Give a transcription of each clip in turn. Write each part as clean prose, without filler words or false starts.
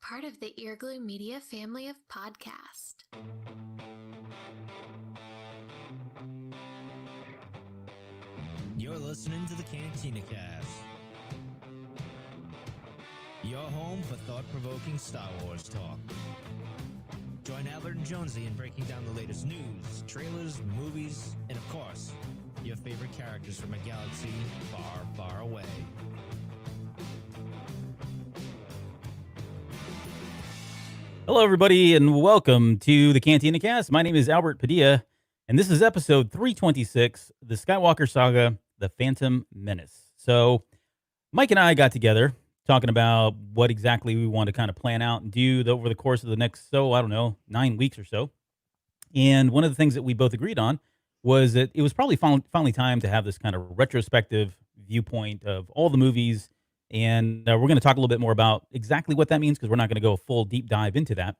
part of the Earglue Media family of podcast. You're listening to the Cantina Cast, your home for thought-provoking Star Wars talk. Join Albert and Jonesy in breaking down the latest news, trailers, movies, and of course, your favorite characters from a galaxy far, far away. Hello, everybody, and welcome to the Cantina Cast. My name is Albert Padilla, and this is episode 326, the Skywalker Saga, the Phantom Menace. So, Mike and I got together talking about what exactly we want to kind of plan out and do over the course of the next, 9 weeks or so. And one of the things that we both agreed on was that it was probably finally time to have this kind of retrospective viewpoint of all the movies. And we're going to talk a little bit more about exactly what that means, because we're not going to go a full deep dive into that.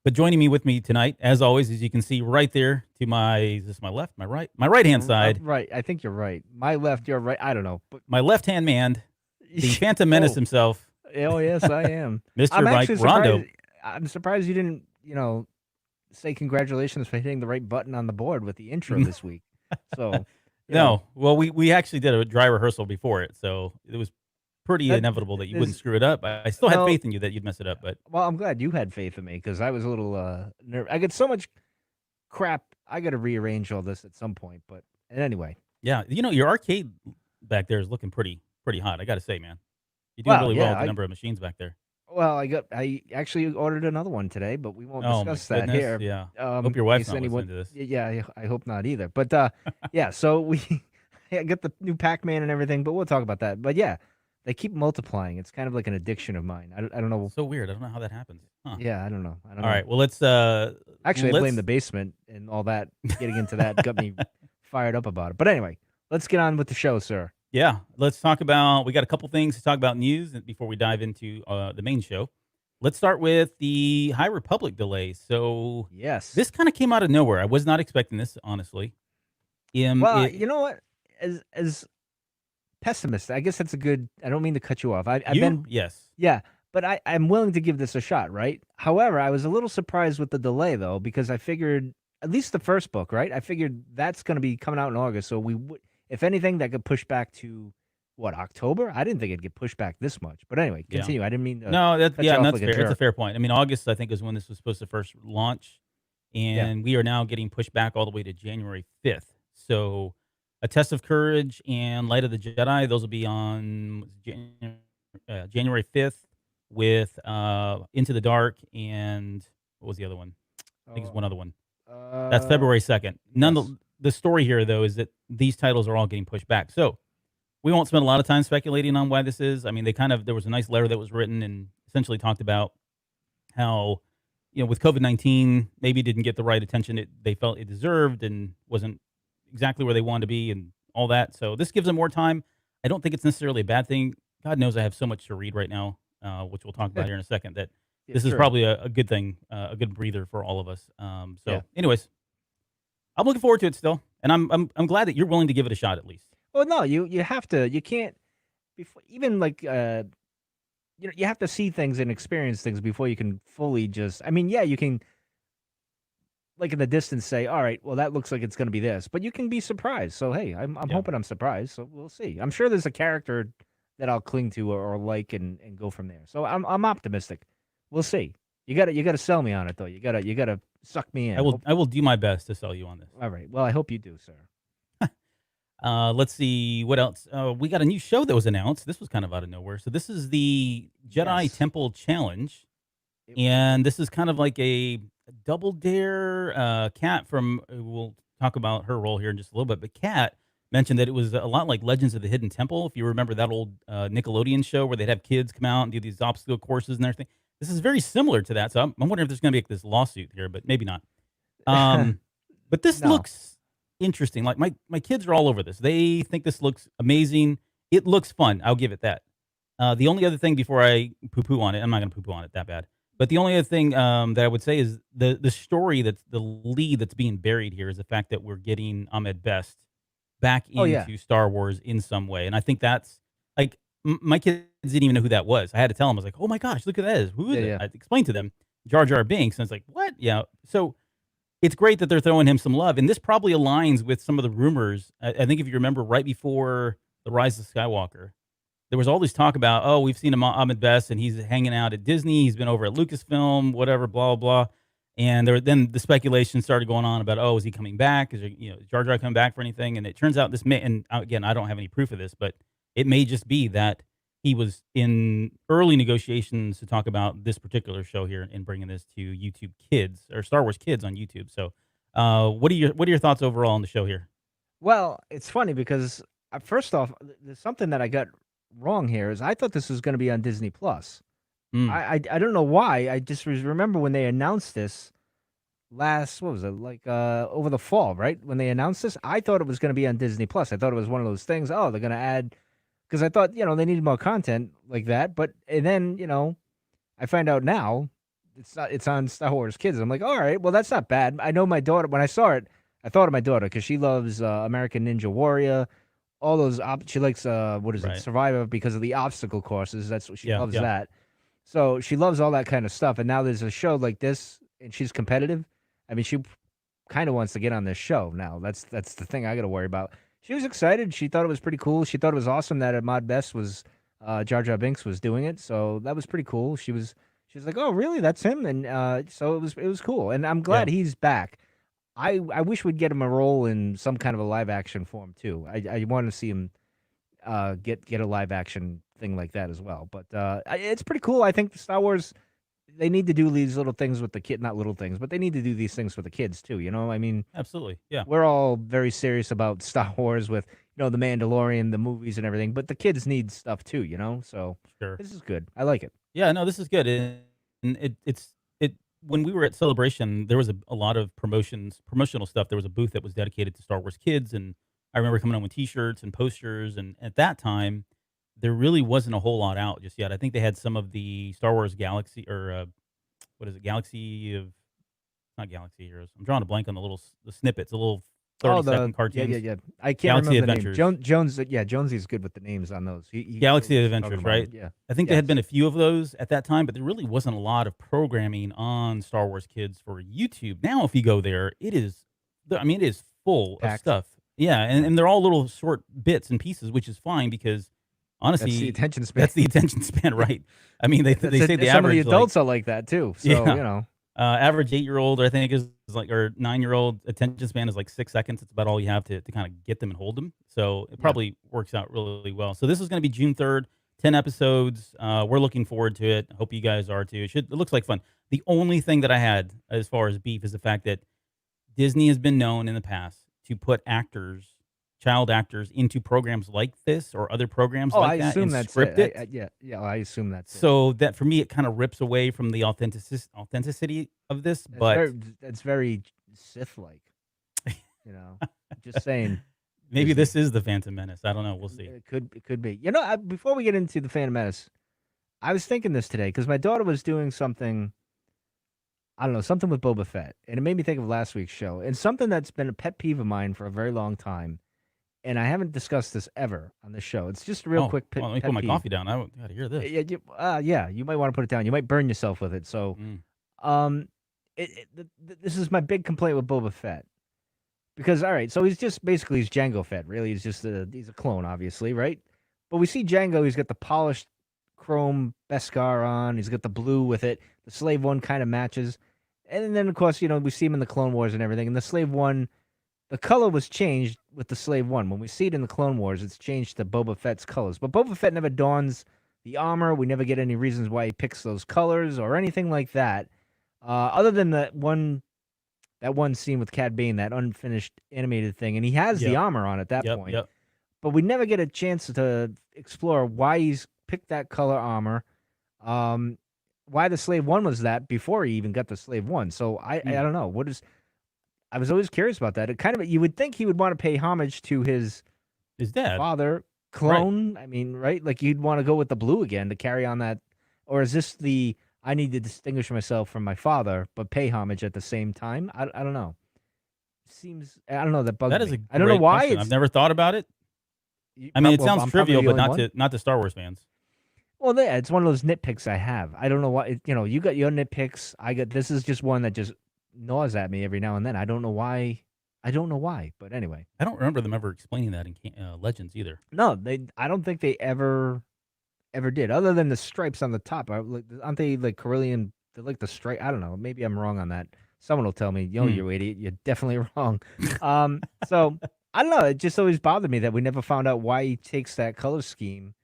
But joining me with me tonight, as always, as you can see right there to my, is this my left, my right? My right-hand side. Right. I think you're right. My left, you're right. I don't know. But My left-hand man, the Phantom Menace himself, Oh, yes, I am. Mr. I'm Mike actually Rondo. surprised. I'm surprised you didn't, say congratulations for hitting the right button on the board with the intro this week. So, No, well, we actually did a dry rehearsal before it, so it was pretty That inevitable that you is- wouldn't screw it up. I still had No. faith in you that you'd mess it up, but well, I'm glad you had faith in me because I was a little nervous. I get so much crap. I got to rearrange all this at some point. But anyway, yeah, your arcade back there is looking pretty hot. I got to say, man, you're doing Well, really well yeah, with the I- number of machines back there. well, I actually ordered another one today, but we won't Oh my discuss that goodness, here. yeah. Um, Hope your in wife's case not anyone- listening to this. Yeah, I hope not either. But yeah, so we I got the new Pac-Man and everything, but we'll talk about that. But yeah, they keep multiplying. It's kind of like an addiction of mine. I don't know. So weird. I don't know how that happens. Huh. Yeah, I don't know. I don't All know. right. Well, let's. Actually, I blame let's- the basement and all that. Getting into that got me fired up about it. But anyway, let's get on with the show, sir. Yeah, let's talk about. We got a couple things to talk about news before we dive into the main show. Let's start with the High Republic delay. So Yes. this kind of came out of nowhere. I was not expecting this, honestly. Well, you know what? As pessimist, I guess that's a good. I don't mean to cut you off. I've been yes. Yeah, but I'm willing to give this a shot, right? However, I was a little surprised with the delay, though, because I figured, at least the first book, right? I figured that's going to be coming out in August. So we would, if anything, that could push back to, October? I didn't think it'd get pushed back this much. But anyway, Yeah. continue. I didn't mean to. No, cut you off that's like a fair. That's a jerk. fair point. I mean, August, I think, is when this was supposed to first launch, and we are now getting pushed back all the way to January 5th. So, A Test of Courage and Light of the Jedi, those will be on January 5th with Into the Dark and what was the other one? I think it's one other one. That's February 2nd. yes. The story here, though, is that these titles are all getting pushed back. So, we won't spend a lot of time speculating on why this is. I mean, there was a nice letter that was written and essentially talked about how, with COVID-19, maybe didn't get the right attention they felt it deserved and wasn't exactly where they wanted to be and all that. So this gives them more time. I don't think it's necessarily a bad thing. God knows I have so much to read right now, which we'll talk about here in a second, that Yeah, this is sure. probably a good thing, a good breather for all of us. Yeah. Anyways, I'm looking forward to it still. And I'm glad that you're willing to give it a shot at least. Well, no, you have to. You can't. Before even like you have to see things and experience things before you can fully just. I mean, yeah, you can. Like in the distance, say, all right, well, that looks like it's going to be this, but you can be surprised. So hey, I'm Yeah. hoping I'm surprised. So we'll see. I'm sure there's a character that I'll cling to or like and go from there. So I'm optimistic. We'll see. You gotta sell me on it though. You gotta suck me in. I will do my best to sell you on this. All right. Well, I hope you do, sir. Let's see what else. We got a new show that was announced. This was kind of out of nowhere. So this is the Jedi Yes. Temple Challenge, It- and this is kind of like a double dare. Kat from we'll talk about her role here in just a little bit, but Kat mentioned that it was a lot like Legends of the Hidden Temple. If you remember that old Nickelodeon show where they'd have kids come out and do these obstacle courses and everything. This is very similar to that. So I'm wondering if there's going to be like this lawsuit here, but maybe not. But this No. looks interesting. Like my kids are all over this. They think this looks amazing. It looks fun. I'll give it that. The only other thing before I poo-poo on it, I'm not going to poo-poo on it that bad. But the only other thing that I would say is the story that's the lead that's being buried here is the fact that we're getting Ahmed Best back Oh, yeah. into Star Wars in some way. And I think that's like my kids didn't even know who that was. I had to tell them. I was like, "Oh my gosh, look at that! Who is Yeah, it?" yeah. I explained to them, Jar Jar Binks, and it's like, "What?" Yeah. So it's great that they're throwing him some love, and this probably aligns with some of the rumors. I think if you remember, right before the Rise of Skywalker, there was all this talk about, oh, we've seen Ahmed Best, and he's hanging out at Disney. He's been over at Lucasfilm, whatever, blah blah blah. And then the speculation started going on about, oh, is he coming back? Is Jar Jar coming back for anything? And it turns out this may, and again, I don't have any proof of this, but it may just be that he was in early negotiations to talk about this particular show here and bringing this to YouTube Kids or Star Wars Kids on YouTube. So, what are your thoughts overall on the show here? Well, it's funny because first off, there's something that I got wrong here. Is I thought this was going to be on Disney Plus. Mm, I don't know why. I just remember when they announced this last, what was it, like over the fall, right? When they announced this, I thought it was going to be on Disney Plus. I thought it was one of those things. Oh, they're going to add, because I thought they needed more content like that. But and then I find out now it's not. It's on Star Wars Kids. I'm like, all right, well that's not bad. I know my daughter. When I saw it, I thought of my daughter because she loves American Ninja Warrior. All those she likes what is it, right. Survivor, because of the obstacle courses. That's what she Yeah. loves Yeah. that. So she loves all that kind of stuff. And now there's a show like this, and she's competitive. I mean, she kind of wants to get on this show now. That's the thing I got to worry about. She was excited. She thought it was pretty cool. She thought it was awesome that Ahmad Best was Jar Jar Binks was doing it. So that was pretty cool. She was like, "Oh, really? That's him?" And so it was cool. And I'm glad Yeah. he's back. I wish we'd get him a role in some kind of a live action form too. I want to see him get a live action thing like that as well. But it's pretty cool. I think Star Wars, they need to do these little things with the kid, not little things, but they need to do these things for the kids too. I mean, Absolutely. Yeah. we're all very serious about Star Wars with the Mandalorian, the movies and everything, but the kids need stuff too. So Sure. this is good. I like it. Yeah, no, this is good. And it when we were at Celebration, there was a lot of promotional stuff. There was a booth that was dedicated to Star Wars Kids, and I remember coming on with T-shirts and posters. And at that time, there really wasn't a whole lot out just yet. I think they had some of the Star Wars Galaxy or what is it, Galaxy of not Galaxy Heroes. I'm drawing a blank on the snippets, the little Oh, 30-second yeah, cartoons. yeah. I can't Galaxy remember the name. Adventures. Jones, yeah, Jonesy's good with the names on those. He knows Galaxy what he's Adventures, talking about. right? Yeah. I think there had Yes. been a few of those at that time, but there really wasn't a lot of programming on Star Wars Kids for YouTube. Now, if you go there, it is full of Packed. stuff. Yeah, and they're all little short bits and pieces, which is fine because That's the honestly, attention span. that's the attention span, right? I mean, they say the some of the average adults are like that too. So Yeah. Average 8-year-old, I think, is like, or 9-year-old attention span is like 6 seconds. It's about all you have to kind of get them and hold them. So it probably works out really well. So this is going to be June 3rd, 10 episodes. We're looking forward to it. Hope you guys are too. It looks like fun. The only thing that I had as far as beef is the fact that Disney has been known in the past to put child actors into programs like this or other programs I like that assume and that's script it. it. Yeah. I assume that's it. So that for me, it kind of rips away from the authenticity of this. But That's very Sith-like. Just saying. maybe Disney. this is the Phantom Menace. I don't know. We'll see. It could be. Before we get into the Phantom Menace, I was thinking this today because my daughter was doing something. I don't know, something with Boba Fett, and it made me think of last week's show and something that's been a pet peeve of mine for a very long time. And I haven't discussed this ever on the show. It's just a real quick Well, let me pet put my peeve. coffee down. I got to hear this. Yeah, you might want to put it down. You might burn yourself with it. So, Mm. this is my big complaint with Boba Fett. Because all right, so he's Jango Fett. Really, he's a clone, obviously, right? But we see Jango. He's got the polished chrome Beskar on. He's got the blue with it. The Slave One kind of matches, and then of course we see him in the Clone Wars and everything. And the Slave One, the color was changed with the Slave One. When we see it in the Clone Wars, it's changed to Boba Fett's colors. But Boba Fett never dons the armor. We never get any reasons why he picks those colors or anything like that, other than that one scene with Cad Bane, that unfinished animated thing, and he has the Yep. armor on at that Yep. point. Yep. But we never get a chance to explore why he's picked that color armor, why the Slave One was that before he even got the Slave One. So I don't know what is. I was always curious about that. It kind of, you would think he would want to pay homage to his dad. father clone. I mean, right? Like you'd want to go with the blue again to carry on that, or is this the I need to distinguish myself from my father, but pay homage at the same time? I don't know. Seems I don't know that bugs That is me. a I don't know great why. question. I've never thought about it. I mean, it sounds trivial, but not to Star Wars fans. Well, yeah, it's one of those nitpicks I have. I don't know why. You got your nitpicks. This is just one that just gnaws at me every now and then. I don't know why. I don't know why. But anyway, I don't remember them ever explaining that in Legends either. no, I don't think they ever did. Other than the stripes on the top, aren't they like Carillion? They're like the stripe. I don't know. Maybe I'm wrong on that. Someone will tell me, you idiot. You're definitely wrong. So I don't know. It just always bothered me that we never found out why he takes that color scheme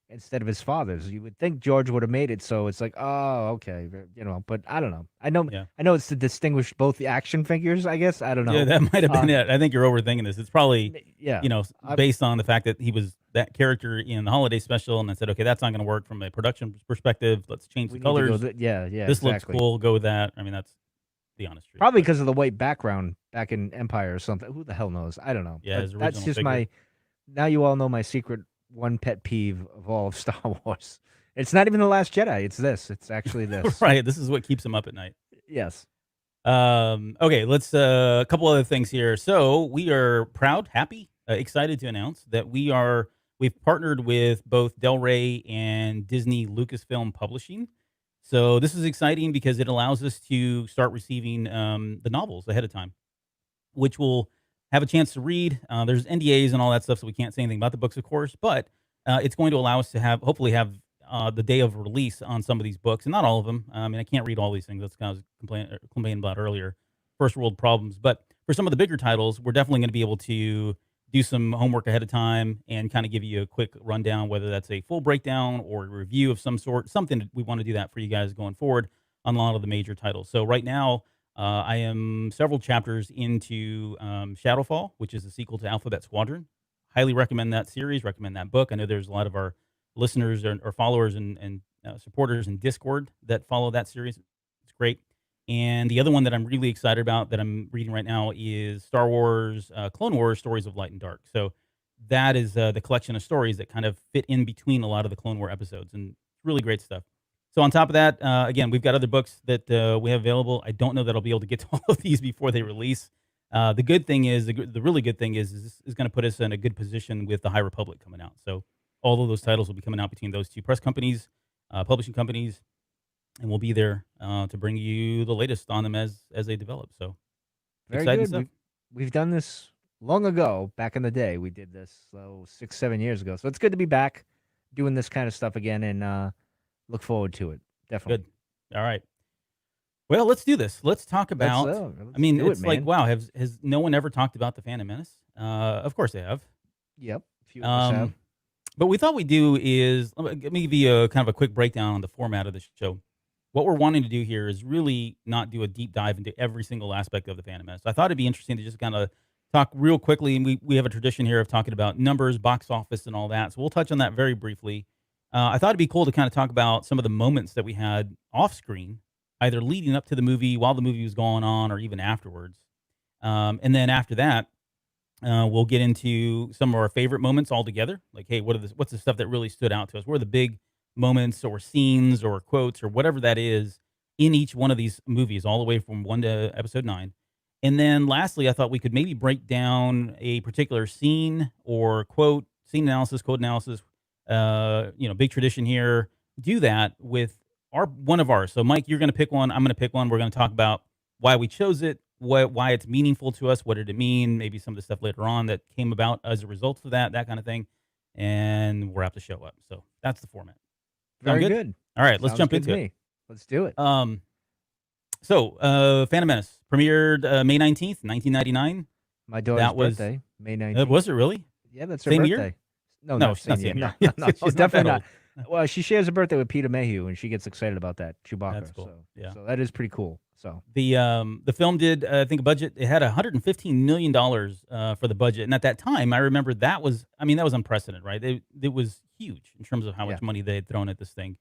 instead of his father's. You would think George would have made it so it's like, oh, okay, but I don't know. Yeah. I know it's to distinguish both the action figures, I guess. I don't know. Yeah, that might have been it. I think you're overthinking this. It's probably, Yeah. based on the fact that he was that character in the holiday special, and I said, okay, that's not going to work from a production perspective. Let's change We the need to go colors. yeah, This exactly. looks cool. Go with that. I mean, that's the honest truth. Probably but- because of the white background back in Empire or something. Who the hell knows? I don't know. Yeah, But his that's original just figure. now you all know my secret one pet peeve of all of Star Wars. It's not even The Last Jedi. It's this. It's actually this. right. This is what keeps him up at night. Yes. Okay, let's a couple other things here. So we are proud, happy, excited to announce that we've partnered with both Del Rey and Disney Lucasfilm Publishing. So this is exciting because it allows us to start receiving the novels ahead of time, which we'll have a chance to read. There's NDAs and all that stuff, so we can't say anything about the books, of course, but it's going to allow us to hopefully have the day of release on some of these books, and not all of them. I mean, I can't read all these things. That's kind of complaining about earlier, first world problems. But for some of the bigger titles, we're definitely going to be able to do some homework ahead of time and kind of give you a quick rundown, whether that's a full breakdown or a review of some sort. We want to do that for you guys going forward on a lot of the major titles. So right now, I am several chapters into Shadowfall, which is a sequel to Alphabet Squadron. Highly recommend that series, recommend that book. I know there's a lot of our listeners or followers and supporters in Discord that follow that series. It's great. And the other one that I'm really excited about that I'm reading right now is Star Wars Clone Wars Stories of Light and Dark. So that is the collection of stories that kind of fit in between a lot of the Clone War episodes, and it's really great stuff. So on top of that, again, we've got other books that we have available. I don't know that I'll be able to get to all of these before they release. The good thing is, the really good thing is this is going to put us in a good position with the High Republic coming out. So all of those titles will be coming out between those two press companies, publishing companies, and we'll be there to bring you the latest on them as they develop. So Very exciting good. stuff. We've done this long ago, back in the day. We did this 6-7 years ago. So it's good to be back doing this kind of stuff again, and look forward to it. Definitely. Good. All right. Well, let's do this. Let's talk about. Let's I mean, do it's it, like, man. wow, has no one ever talked about the Phantom Menace? Of course they have. Yep. A few of us have. But we thought we'd do is let me give you a kind of a quick breakdown on the format of the show. What we're wanting to do here is really not do a deep dive into every single aspect of the Phantom Menace. I thought it'd be interesting to just kind of talk real quickly, and we have a tradition here of talking about numbers, box office, and all that. So we'll touch on that very briefly. I thought it'd be cool to kind of talk about some of the moments that we had off screen, either leading up to the movie, while the movie was going on, or even afterwards. And then after that, we'll get into some of our favorite moments all together. Like, hey, what's the stuff that really stood out to us? What are the big moments or scenes or quotes or whatever that is in each one of these movies, all the way from 1 to episode 9. And then lastly, I thought we could maybe break down a particular scene or quote, scene analysis, quote analysis. Big tradition here. Do that with one of ours. So Mike, you're going to pick one. I'm going to pick one. We're going to talk about why we chose it, why it's meaningful to us, what did it mean, maybe some of the stuff later on that came about as a result of that kind of thing. And we'll wrap the show up. So that's the format. Sound Very good. All right, let's Sounds jump good into to it. me. Let's do it. Phantom Menace premiered May 19th, 1999. My daughter's birthday, May 19th. Was it really? Yeah, that's her Same birthday. year? No, No, not she's not same year. same year. No, She's not definitely that not. Well, she shares a birthday with Peter Mayhew, and she gets excited about that Chewbacca. That's cool. So, Yeah. so that is pretty cool. So The film did, I think, a budget. It had $115 million for the budget, and at that time, I remember that was unprecedented, right? It was huge in terms of how much money they had thrown at this thing.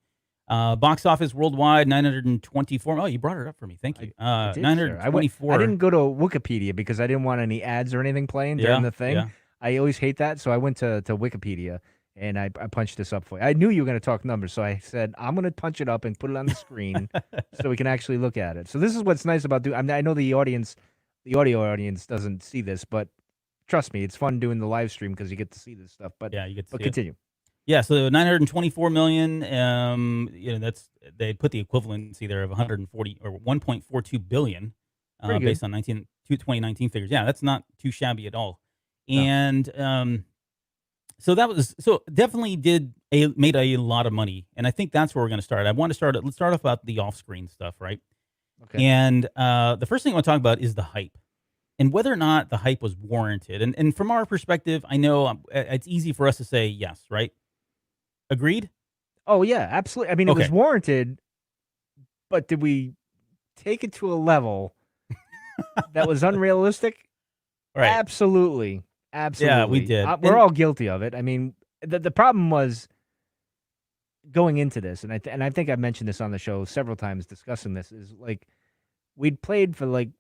Box office worldwide 924. Oh, you brought it up for me. Thank you. I did, sir. 924. I didn't go to Wikipedia because I didn't want any ads or anything playing during the thing. Yeah. I always hate that, so I went to Wikipedia and I punched this up for you. I knew you were going to talk numbers, so I said I'm going to punch it up and put it on the screen so we can actually look at it. So this is what's nice about I know the audio audience doesn't see this, but trust me, it's fun doing the live stream because you get to see this stuff. But Yeah, you get to see it. continue. Yeah, so 924 million. They put the equivalency there of 140 or 1.42 billion, Pretty good. based on 2019 figures. Yeah, that's not too shabby at all. No. And so definitely made a lot of money, and I think that's where we're going to start. Let's start off about the off-screen stuff, right? Okay. And the first thing I want to talk about is the hype and whether or not the hype was warranted. And from our perspective, I know it's easy for us to say yes, right? Agreed? Oh yeah, absolutely. I mean, it was Okay. warranted, but did we take it to a level that was unrealistic? Right. Absolutely. Yeah, we did. We're all guilty of it. I mean, the problem was going into this, and I think I've mentioned this on the show several times discussing this, is like we'd played for like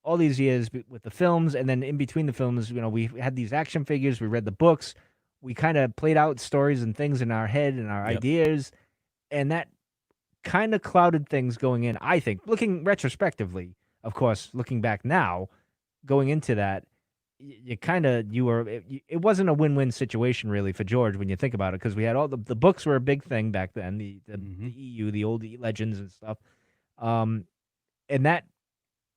all these years with the films, and then in between the films, we had these action figures, we read the books, we kind of played out stories and things in our head and our Yep. ideas, and that kind of clouded things going in. I think, looking retrospectively, of course, looking back now, going into that, it wasn't a win-win situation really for George when you think about it, because we had all the books were a big thing back then, the EU, the old legends and stuff, and that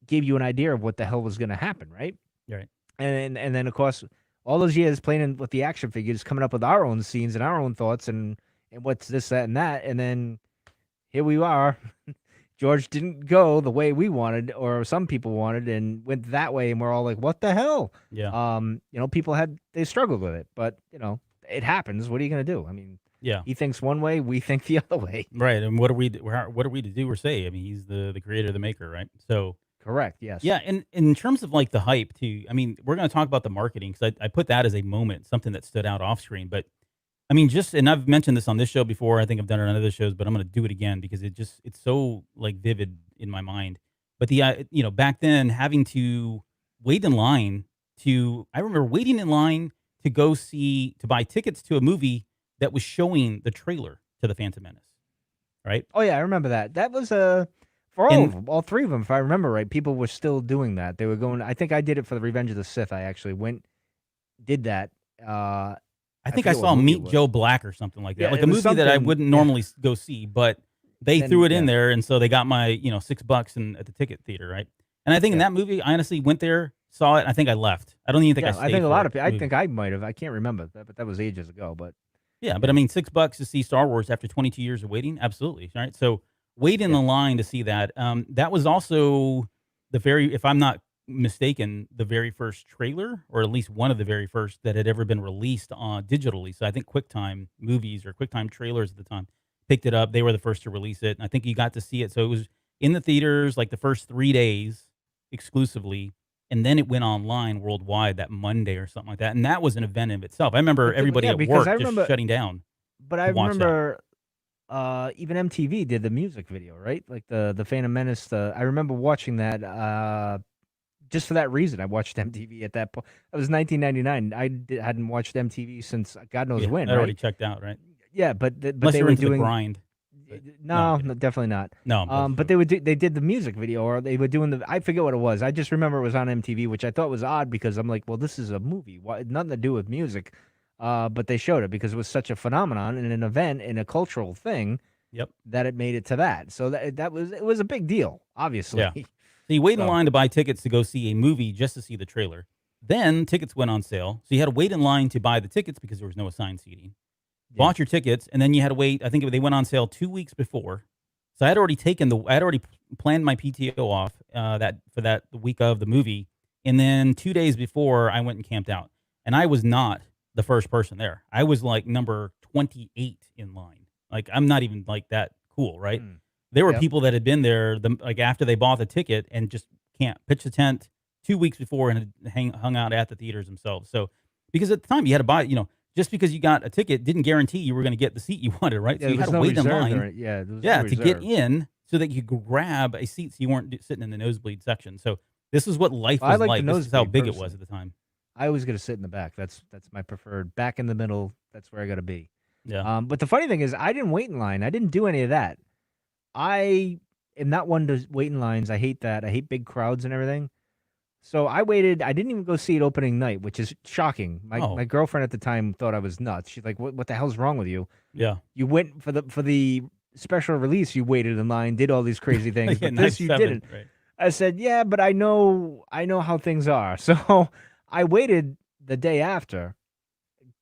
gave you an idea of what the hell was going to happen, right? Right. And then of course all those years playing with the action figures, coming up with our own scenes and our own thoughts and what's this, that, and that, and then here we are. George didn't go the way we wanted, or some people wanted, and went that way, and we're all like, "What the hell?" Yeah. People they struggled with it, but it happens. What are you going to do? I mean, Yeah. he thinks one way, we think the other way. Right. And what are we to do or say? I mean, he's the creator, the maker, right? So Correct. Yes. yeah, and in terms of like the hype too, I mean, we're going to talk about the marketing because I put that as a moment, something that stood out off screen. But I mean, and I've mentioned this on this show before. I think I've done it on other shows, but I'm going to do it again because it's so like vivid in my mind. But back then having to wait in line I remember waiting in line to buy tickets to a movie that was showing the trailer to the Phantom Menace, right? Oh yeah, I remember that. That was for all of them, all three of them, if I remember right. People were still doing that. They were going. I think I did it for the Revenge of the Sith. I actually did that. I think I saw Meet Joe Black or something like that, Yeah, like it a was movie that I something- wouldn't yeah. normally go see, but they Then, threw it in yeah. there, and so they got my $6 at the ticket theater, right? And I think in Yeah. that movie, I honestly went there, saw it, and I think I left. I don't even think I Yeah, stayed. I think a for lot of the people. I movie. think I might have. I can't remember that, but that was ages ago. But Yeah, but I mean, $6 to see Star Wars after 22 years of waiting, absolutely, right? So wait in Yeah. the line to see that. That was also if I'm not mistaken, the very first trailer, or at least one of the very first that had ever been released on digitally. So I think QuickTime Movies or QuickTime Trailers at the time picked it up. They were the first to release it, and I think you got to see it. So it was in the theaters like the first 3 days exclusively, and then it went online worldwide that Monday or something like that. And that was an event in itself. I remember everybody at because work I just remember, shutting down. but I to watch that. remember, even MTV did the music video, right? Like the Phantom Menace. I remember watching that. Just for that reason, I watched MTV at that point. It was 1999. Hadn't watched MTV since God knows Yeah, when. I'd already Right? checked out, right? Yeah, but Unless they you're were into doing the grind. But no, kidding. definitely not. No, But they did the music video, or they were doing I forget what it was. I just remember it was on MTV, which I thought was odd because I'm like, well, this is a movie. Nothing to do with music. But they showed it because it was such a phenomenon and an event and a cultural thing. Yep. That it made it to that. So it was a big deal, obviously. Yeah. So you wait in So- line to buy tickets to go see a movie just to see the trailer. Then tickets went on sale. So you had to wait in line to buy the tickets because there was no assigned seating. Yeah. Bought your tickets, and then you had to wait. I think they went on sale 2 weeks before. So I had already planned my PTO off for the week of the movie. And then 2 days before, I went and camped out. And I was not the first person there. I was like number 28 in line. Like, I'm not even like that cool, right? Mm. There were Yep. people that had been there after they bought the ticket and just pitched a tent 2 weeks before and had hung out at the theaters themselves. So because at the time you had to buy, just because you got a ticket didn't guarantee you were going to get the seat you wanted, right? Yeah, So you there had was to no wait in reserve line. or- yeah, there was Yeah, no to get reserve. in so that you could grab a seat so you weren't sitting in the nosebleed section. So this is what life I was like the like. This is how nosebleed big it was personally. at the time. I always got to sit in the back. That's my preferred. Back in the middle. That's where I got to be. Yeah. But the funny thing is, I didn't wait in line. I didn't do any of that. I am not one to wait in lines. I hate that. I hate big crowds and everything. So I waited. I didn't even go see it opening night, which is shocking. My girlfriend at the time thought I was nuts. She's like, "What the hell's wrong with you? Yeah. You went for the special release. You waited in line, did all these crazy things, Yeah, but night this you 7, didn't." right. I said, "Yeah, but I know how things are." So I waited the day after,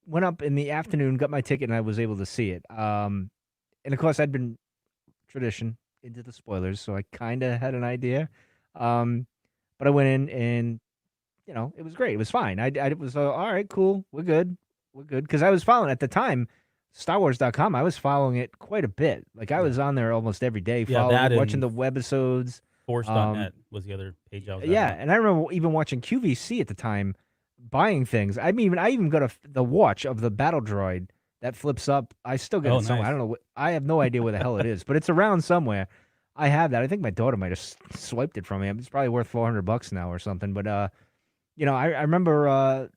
went up in the afternoon, got my ticket, and I was able to see it. And of course, I'd been tradition into the spoilers, so I kind of had an idea. Um, but I went in and it was great. It was fine. I was all right, cool. We're good. We're good. Because I was following at the time, StarWars.com. I was following it quite a bit. Like I was on there almost every day, Yeah, following that it, watching and the webisodes. Force.net was the other page I was at. Yeah, and I remember even watching QVC at the time, buying things. I even got the watch of the battle droid that flips up. I still get Oh, it somewhere. nice. I don't know. I have no idea where the hell it is, but it's around somewhere. I have that. I think my daughter might have swiped it from me. It's probably worth $400 now or something. But I remember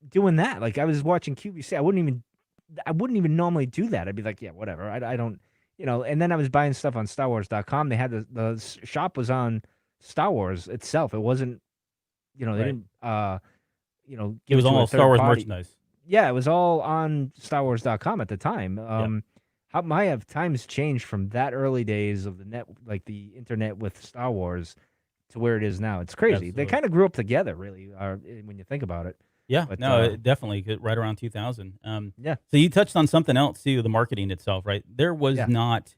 doing that. Like I was watching QVC. I wouldn't even normally do that. I'd be like, yeah, whatever. I don't, And then I was buying stuff on StarWars.com. They had the shop was on Star Wars itself. It wasn't, they Right. didn't, It give was to a all third Star Wars party. merchandise. Yeah, it was all on StarWars.com at the time. How my have times changed from that early days of the net, like the internet with Star Wars, to where it is now. It's crazy. They Absolutely. kind of grew up together, really, when you think about it. Yeah, But no, it definitely right around 2000. yeah, So you touched on something else too, the marketing itself, right? There was Yeah. not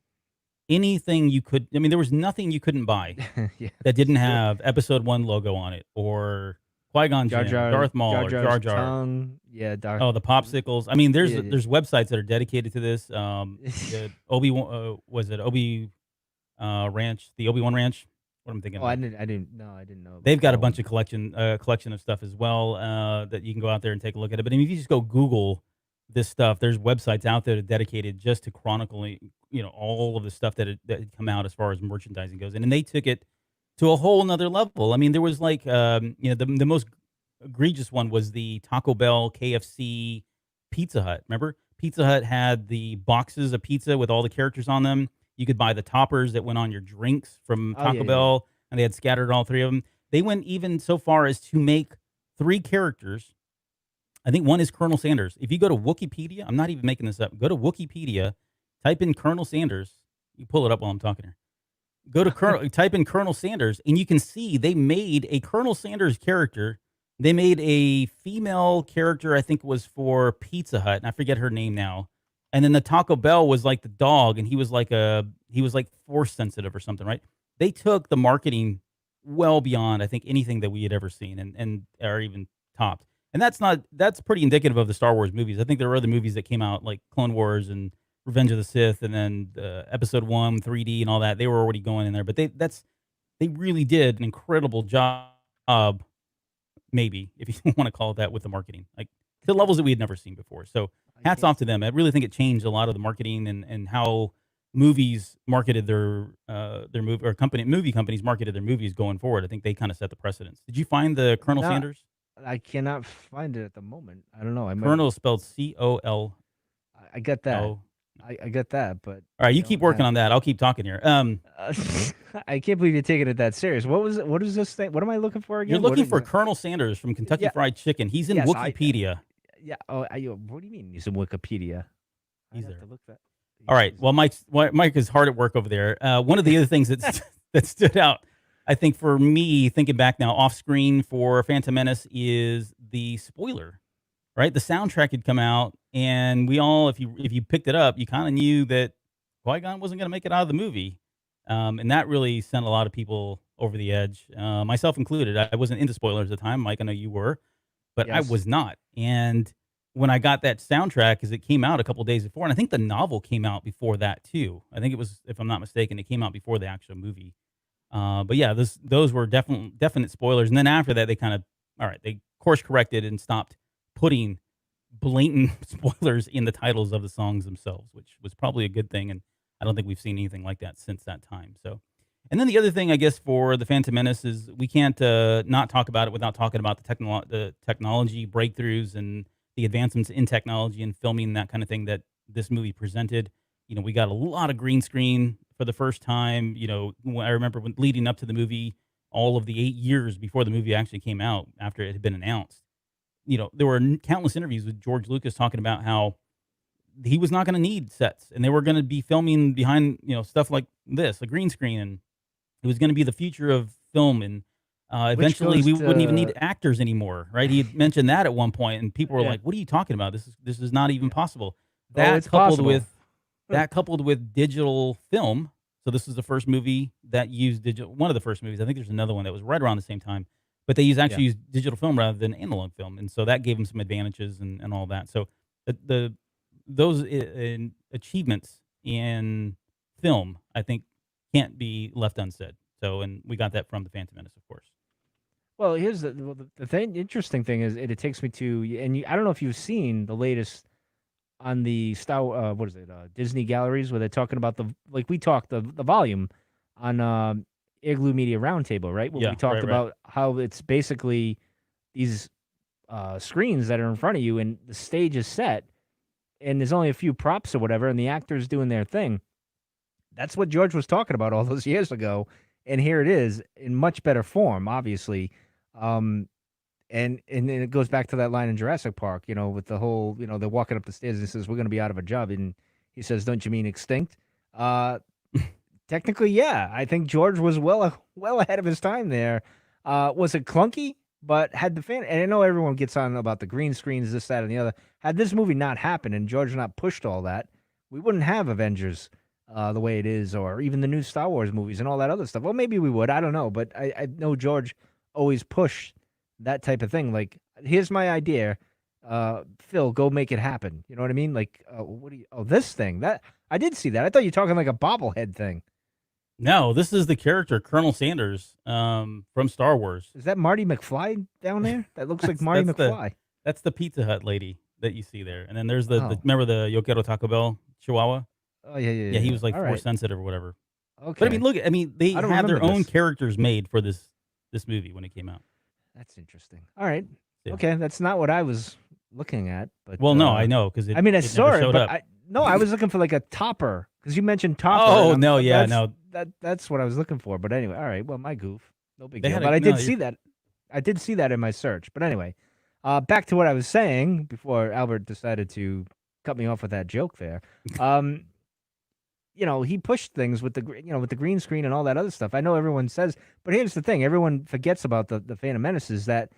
anything you could. I mean, there was nothing you couldn't buy yeah, that didn't it's true. have Episode 1 logo on it, or Qui-Gon Jar Jinn, or Jar, Darth Maul, or Jar Jar's Jar. tongue. Yeah, Oh, the popsicles. I mean, there's Yeah, there's websites that are dedicated to this. The was it Obi Ranch, the Obi-Wan Ranch? What am I thinking Oh, about? I didn't know about They've got a that bunch one. of collection of stuff as well that you can go out there and take a look at it. But I mean, if you just go Google this stuff, there's websites out there that are dedicated just to chronicling, all of the stuff that had come out as far as merchandising goes. And then they took it to a whole nother level. I mean, there was like, the most egregious one was the Taco Bell, KFC, Pizza Hut. Remember, Pizza Hut had the boxes of pizza with all the characters on them. You could buy the toppers that went on your drinks from Oh Taco yeah, yeah. Bell, and they had scattered all three of them. They went even so far as to make 3 characters. I think one is Colonel Sanders. If you go to Wikipedia, I'm not even making this up. Go to Wikipedia, type in Colonel Sanders. You pull it up while I'm talking here. Go to type in Colonel Sanders, and you can see they made a Colonel Sanders character. They made a female character, I think it was for Pizza Hut, and I forget her name now. And then the Taco Bell was like the dog, and he was like force sensitive or something, right? They took the marketing well beyond, I think, anything that we had ever seen, and or even topped. And that's pretty indicative of the Star Wars movies. I think there were other movies that came out like Clone Wars and Revenge of the Sith, and then Episode 1, 3D, and all that. They were already going in there, but they really did an incredible job. Maybe if you want to call it that, with the marketing, like to levels that we had never seen before. So I hats can't off to them. I really think it changed a lot of the marketing and how movies marketed their movie, or movie companies marketed their movies going forward. I think they kind of set the precedence. Did you find the Colonel No, Sanders? I cannot find it at the moment. I don't know. I might. Colonel is spelled COL. I get that. Oh, I get that, but all right. I You keep don't working have. on that. I'll keep talking here. I can't believe you're taking it that serious. What was it? What is this thing? What am I looking for You're again? looking for Colonel Sanders from Kentucky Yeah. Fried Chicken. He's in Yes, Wikipedia. Yeah. Oh, what do you mean? He's in Wikipedia. He's I'd have there. to look that. All right. Well, Mike is hard at work over there. One of the other things that stood out, I think, for me, thinking back now off screen for Phantom Menace, is the spoiler. Right, the soundtrack had come out, and we all, if you picked it up, you kind of knew that Qui-Gon wasn't going to make it out of the movie, and that really sent a lot of people over the edge, myself included. I wasn't into spoilers at the time, Mike. I know you were, but I Yes. was not. And when I got that soundtrack, because it came out a couple days before, and I think the novel came out before that too. I think it was, if I'm not mistaken, it came out before the actual movie. But yeah, those were definite spoilers. And then after that, they course corrected and stopped putting blatant spoilers in the titles of the songs themselves, which was probably a good thing. And I don't think we've seen anything like that since that time. So, and then the other thing, I guess, for the Phantom Menace is we can't not talk about it without talking about the technology breakthroughs and the advancements in technology and filming, that kind of thing that this movie presented. We got a lot of green screen for the first time. I remember leading up to the movie, all of the 8 years before the movie actually came out, after it had been announced, there were countless interviews with George Lucas talking about how he was not going to need sets, and they were going to be filming behind, stuff like this, a green screen, and it was going to be the future of film. And Which eventually, goes we wouldn't even to need actors anymore, right? He had mentioned that at one point, and people were yeah. like, "What are you talking about? This is not even possible." Oh, That it's coupled possible. with that coupled with digital film. So this is the first movie that used digital. One of the first movies. I think there's another one that was right around the same time, but they Yeah. actually used digital film rather than analog film, and so that gave them some advantages and all that. So the those achievements in film, I think, can't be left unsaid. So, and we got that from the Phantom Menace, of course. Well, here's the thing. Interesting thing is it takes me to, and I don't know if you've seen the latest on the what is it, Disney galleries, where they're talking about like we talked the volume on Igloo Media Roundtable, right? Where we Yeah, talked right, right. about how it's basically these screens that are in front of you, and the stage is set, and there's only a few props or whatever, and the actors doing their thing. That's what George was talking about all those years ago, and here it is in much better form, obviously. Um, and then it goes back to that line in Jurassic Park, with the whole, they're walking up the stairs and he says, "We're going to be out of a job," and he says, "Don't you mean extinct?" Uh, Technically, yeah, I think George was well ahead of his time there. Was it clunky? But had the fan, and I know everyone gets on about the green screens, this, that, and the other. Had this movie not happened and George not pushed all that, we wouldn't have Avengers the way it is, or even the new Star Wars movies and all that other stuff. Well, maybe we would. I don't know, but I know George always pushed that type of thing. Like, here's my idea, Phil, go make it happen. You know what I mean? Like, what do you? Oh, this thing that I did see that. I thought you were talking like a bobblehead thing. No, this is the character Colonel Sanders from Star Wars. Is that Marty McFly down there? That looks like That's Marty that's McFly. that's the Pizza Hut lady that you see there, and then there's the Oh. remember the Yo Quiero Taco Bell Chihuahua? Oh yeah, yeah, Yeah, he was like All force right. sensitive or whatever. Okay. But I mean, look, they I don't had their remember own this. characters made for this movie when it came out. That's interesting. All right. Yeah. Okay, that's not what I was looking at, but Well, no, I know because I mean, I it saw never it, showed but up. I was looking for like a topper because you mentioned topper. Oh, and no, yeah, that's, no. That's what I was looking for. But anyway, all right. Well, my goof, no big They deal. had But a- I no, did you're- see that. I did see that in my search. But anyway, back to what I was saying before Albert decided to cut me off with that joke there. He pushed things with the green screen and all that other stuff. I know everyone says, but here's the thing: everyone forgets about the Phantom Menace is that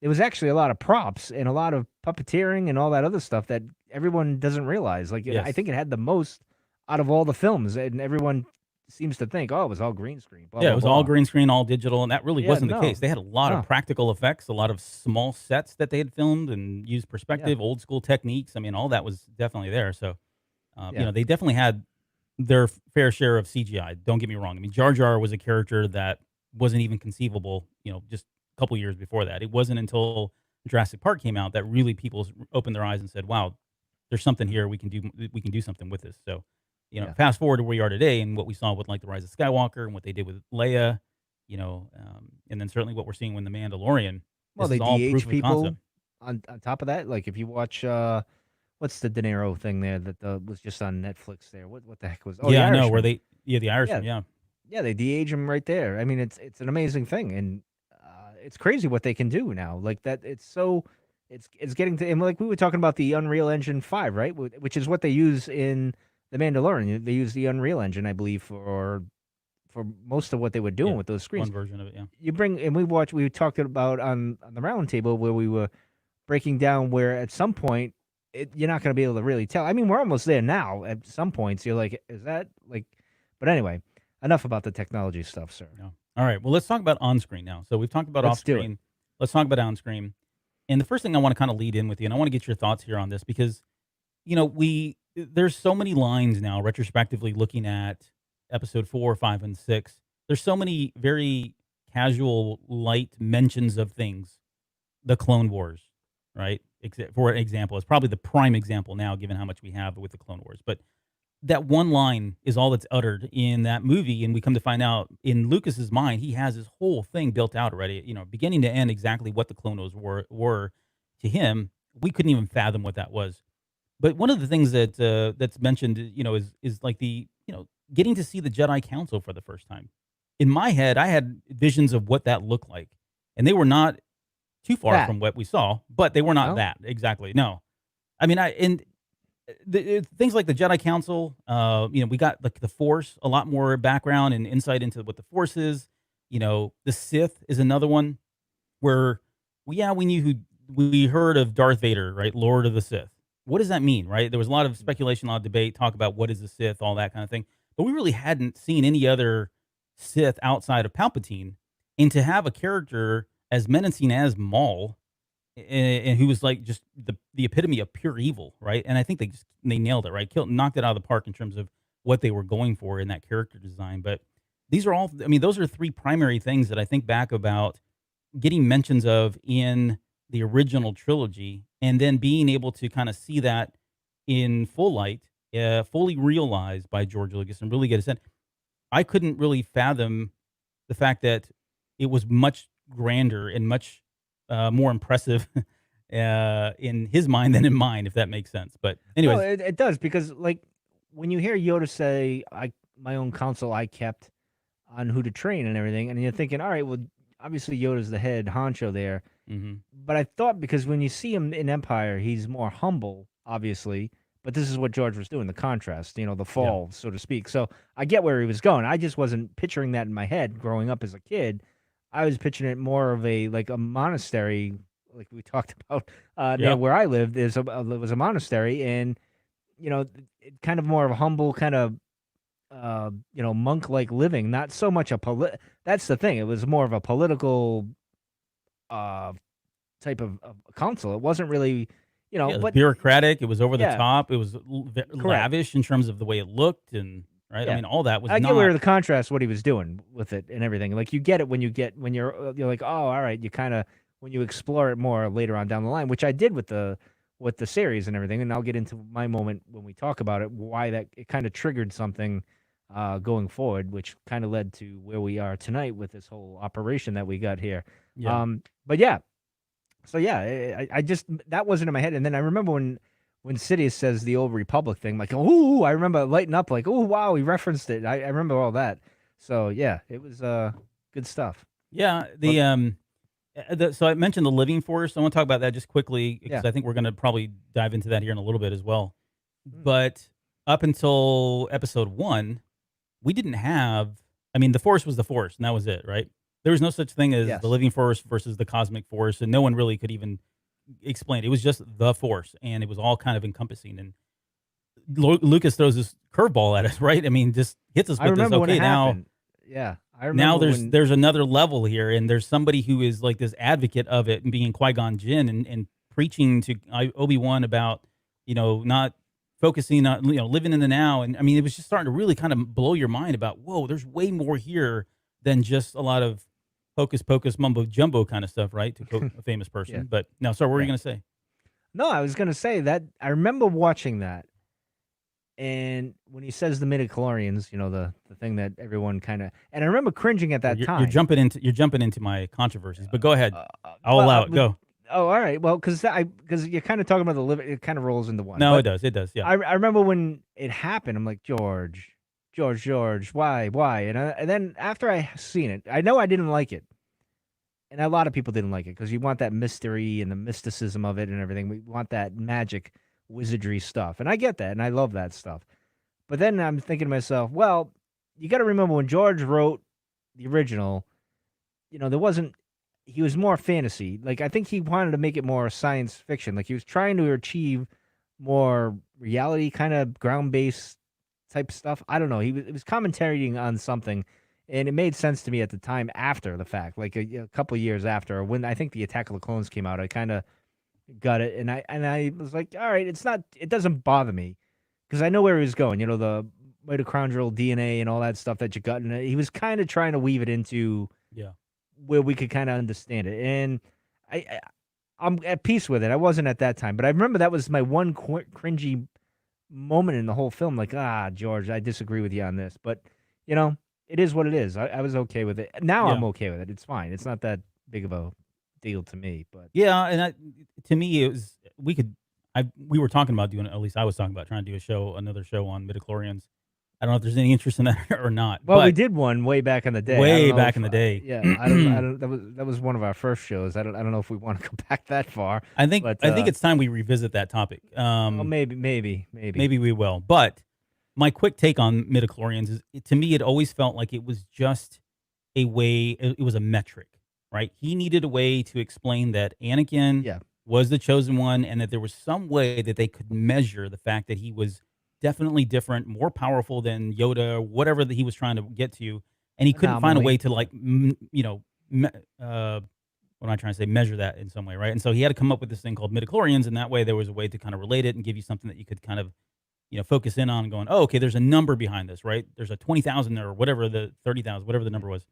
there was actually a lot of props and a lot of puppeteering and all that other stuff that everyone doesn't realize. Like, Yes. I think it had the most out of all the films, and everyone seems to think, oh, it was all green screen. Blah, Yeah, blah, it was all blah. green screen, all digital, and that really Yeah, wasn't the no. case. They had a lot No. of practical effects, a lot of small sets that they had filmed and used perspective, old school techniques. I mean, all that was definitely there. So, Yeah. they definitely had their fair share of CGI. Don't get me wrong. I mean, Jar Jar was a character that wasn't even conceivable, just a couple years before that. It wasn't until Jurassic Park came out that really people opened their eyes and said, "Wow, there's something here. We can do something with this." So, Yeah. fast forward to where we are today and what we saw with like the Rise of Skywalker and what they did with Leia, and then certainly what we're seeing with the Mandalorian. Well, This they is all DH proof of people. concept. On top of that, like if you watch, what's the De Niro thing there that was just on Netflix there? What the heck was? Oh, Yeah, The I know where Irishman. the Irishman, yeah. Yeah, they de-age him right there. I mean, it's an amazing thing, and it's crazy what they can do now. Like that, it's getting to, and like we were talking about the Unreal Engine 5, right? Which is what they use in The Mandalorian. They use the Unreal Engine, I believe, for most of what they were doing Yeah, with those screens. one version of it, yeah. We talked about on the round table where we were breaking down where at some point you're not going to be able to really tell. I mean, we're almost there now. At some points, you're like, is that like? But anyway, enough about the technology stuff, sir. Yeah. All right. Well, let's talk about on screen now. So we've talked about Let's off do it. screen. Let's talk about on screen. And the first thing I want to kind of lead in with you, and I want to get your thoughts here on this because, there's so many lines now retrospectively looking at episode 4, 5, and 6. There's so many very casual, light mentions of things. The Clone Wars, right? For example, it's probably the prime example now, given how much we have with the Clone Wars. But that one line is all that's uttered in that movie, and we come to find out in Lucas's mind, he has his whole thing built out already, beginning to end, exactly what the Clone Wars were to him. We couldn't even fathom what that was. But one of the things that's mentioned, is like the getting to see the Jedi Council for the first time. in my head, I had visions of what that looked like, and they were not too far That from what we saw, but they were not no. that exactly. No, I mean, things like the Jedi Council. We got like the Force, a lot more background and insight into what the Force is. The Sith is another one where, we knew we heard of Darth Vader, right? Lord of the Sith. What does that mean, right? There was a lot of speculation, a lot of debate, talk about what is the Sith, all that kind of thing. But we really hadn't seen any other Sith outside of Palpatine. And to have a character as menacing as Maul, and who was like just the epitome of pure evil, right? And I think they nailed it, right? Knocked it out of the park in terms of what they were going for in that character design. But these are all, I mean, those are three primary things that I think back about getting mentions of in the original trilogy, and then being able to kind of see that in full light, fully realized by George Lucas, and really get a sense. I couldn't really fathom the fact that it was much grander and much more impressive in his mind than in mine, if that makes sense. But No, anyways, it does because like when you hear Yoda say, "I my own counsel I kept on who to train and everything," and you're thinking, "All right, well, obviously Yoda's the head honcho there." hmm But I thought because when you see him in Empire, he's more humble, obviously. But this is what George was doing, the contrast, the yeah, fall, so to speak. So I get where he was going. I just wasn't picturing that in my head growing up as a kid. I was picturing it more of a monastery, like we talked about near yeah, where I lived. There was a monastery, and kind of more of a humble kind of monk like living. Not so much a That's the thing. It was more of a political uh type of council. It wasn't really, yeah. It was but bureaucratic. It was over the yeah, top. It was correct. lavish in terms of the way it looked, and right. I Yeah. mean, all that was I get where not. the contrast what he was doing with it and everything. Like you get it when you're like, "Oh, all right." You kind of when you explore it more later on down the line, which I did with the series and everything, and I'll get into my moment when we talk about it, why that it kind of triggered something going forward, which kind of led to where we are tonight with this whole operation that we got here. Yeah. But yeah, so yeah, I just that wasn't in my head, and then I remember when Sidious says the old Republic thing, like, "Ooh," I remember lighting up, like, "Oh wow," he referenced it. I remember all that. So yeah, it was good stuff. Yeah, But so I mentioned the living force. I want to talk about that just quickly because yeah, I think we're going to probably dive into that here in a little bit as well. Mm. But up until episode 1, we didn't have, I mean, the force was the force and that was it, right? There was no such thing as the yes, living force versus the cosmic force, and no one really could even explain it. It was just the force, and it was all kind of encompassing. And Lucas throws this curveball at us, right? I mean, just hits us I with this. remember when it Okay, happened. Yeah, I now remember there's when. there's another level here, and there's somebody who is like this advocate of it, and being Qui-Gon Jinn, and preaching to Obi-Wan about not focusing on living in the now. And I mean, it was just starting to really kind of blow your mind about, whoa, there's way more here than just a lot of hocus pocus mumbo jumbo kind of stuff, right? To quote a famous Yeah, person. But no, sorry, what were you yeah. gonna say? No, I was gonna say that I remember watching that, and when he says the midichlorians, the thing that everyone kind of, and I remember cringing at Well, that you're time. jumping into my controversies, but go ahead. I'll Well, allow it. Go. oh, all right. Well, because you're kind of talking about the living, it kind of rolls into one. No, it But does. It does. Yeah. I remember when it happened. I'm like George, why? And then after I seen it, I know I didn't like it, and a lot of people didn't like it because you want that mystery and the mysticism of it and everything. We want that magic wizardry stuff, and I get that, and I love that stuff. But then I'm thinking to myself, well, you got to remember when George wrote the original, there wasn't. He was more fantasy. Like I think he wanted to make it more science fiction. Like he was trying to achieve more reality, kind of ground based type stuff. I don't know. It was commentating on something, and it made sense to me at the time after the fact, like a couple years after, when I think the Attack of the Clones came out. I kind of got it, and I was like, all right, it doesn't bother me because I know where he was going. The mitochondrial DNA and all that stuff that you got, and he was kind of trying to weave it into Yeah. where we could kind of understand it, and I'm at peace with it. I wasn't at that time, but I remember that was my one cringy moment in the whole film. Like, George, I disagree with you on this, but it is what it is. I was okay with it. Now Yeah. I'm okay with it. It's fine. It's not that big of a deal to me. But Yeah, and to me, it was we were talking about doing, at least I was talking about trying to do another show on midichlorians, I don't know if there's any interest in that or not. Well, we but did one way back in the day. I way don't know back if, in the day. yeah, I don't. That was one of our first shows. I don't know if we want to go back that far. I think But it's time we revisit that topic. well, maybe. Maybe we will. But my quick take on midichlorians is, to me, it always felt like it was just a way. It was a metric, right? He needed a way to explain that Anakin Yeah. was the chosen one, and that there was some way that they could measure the fact that he was definitely different, more powerful than Yoda, whatever that he was trying to get to, and he couldn't find a way to what am I trying to say? Measure that in some way, right? And so he had to come up with this thing called midichlorians, and that way there was a way to kind of relate it and give you something that you could kind of, focus in on, going, oh, okay, there's a number behind this, right? There's a 20,000 or whatever, the 30,000, whatever the number was.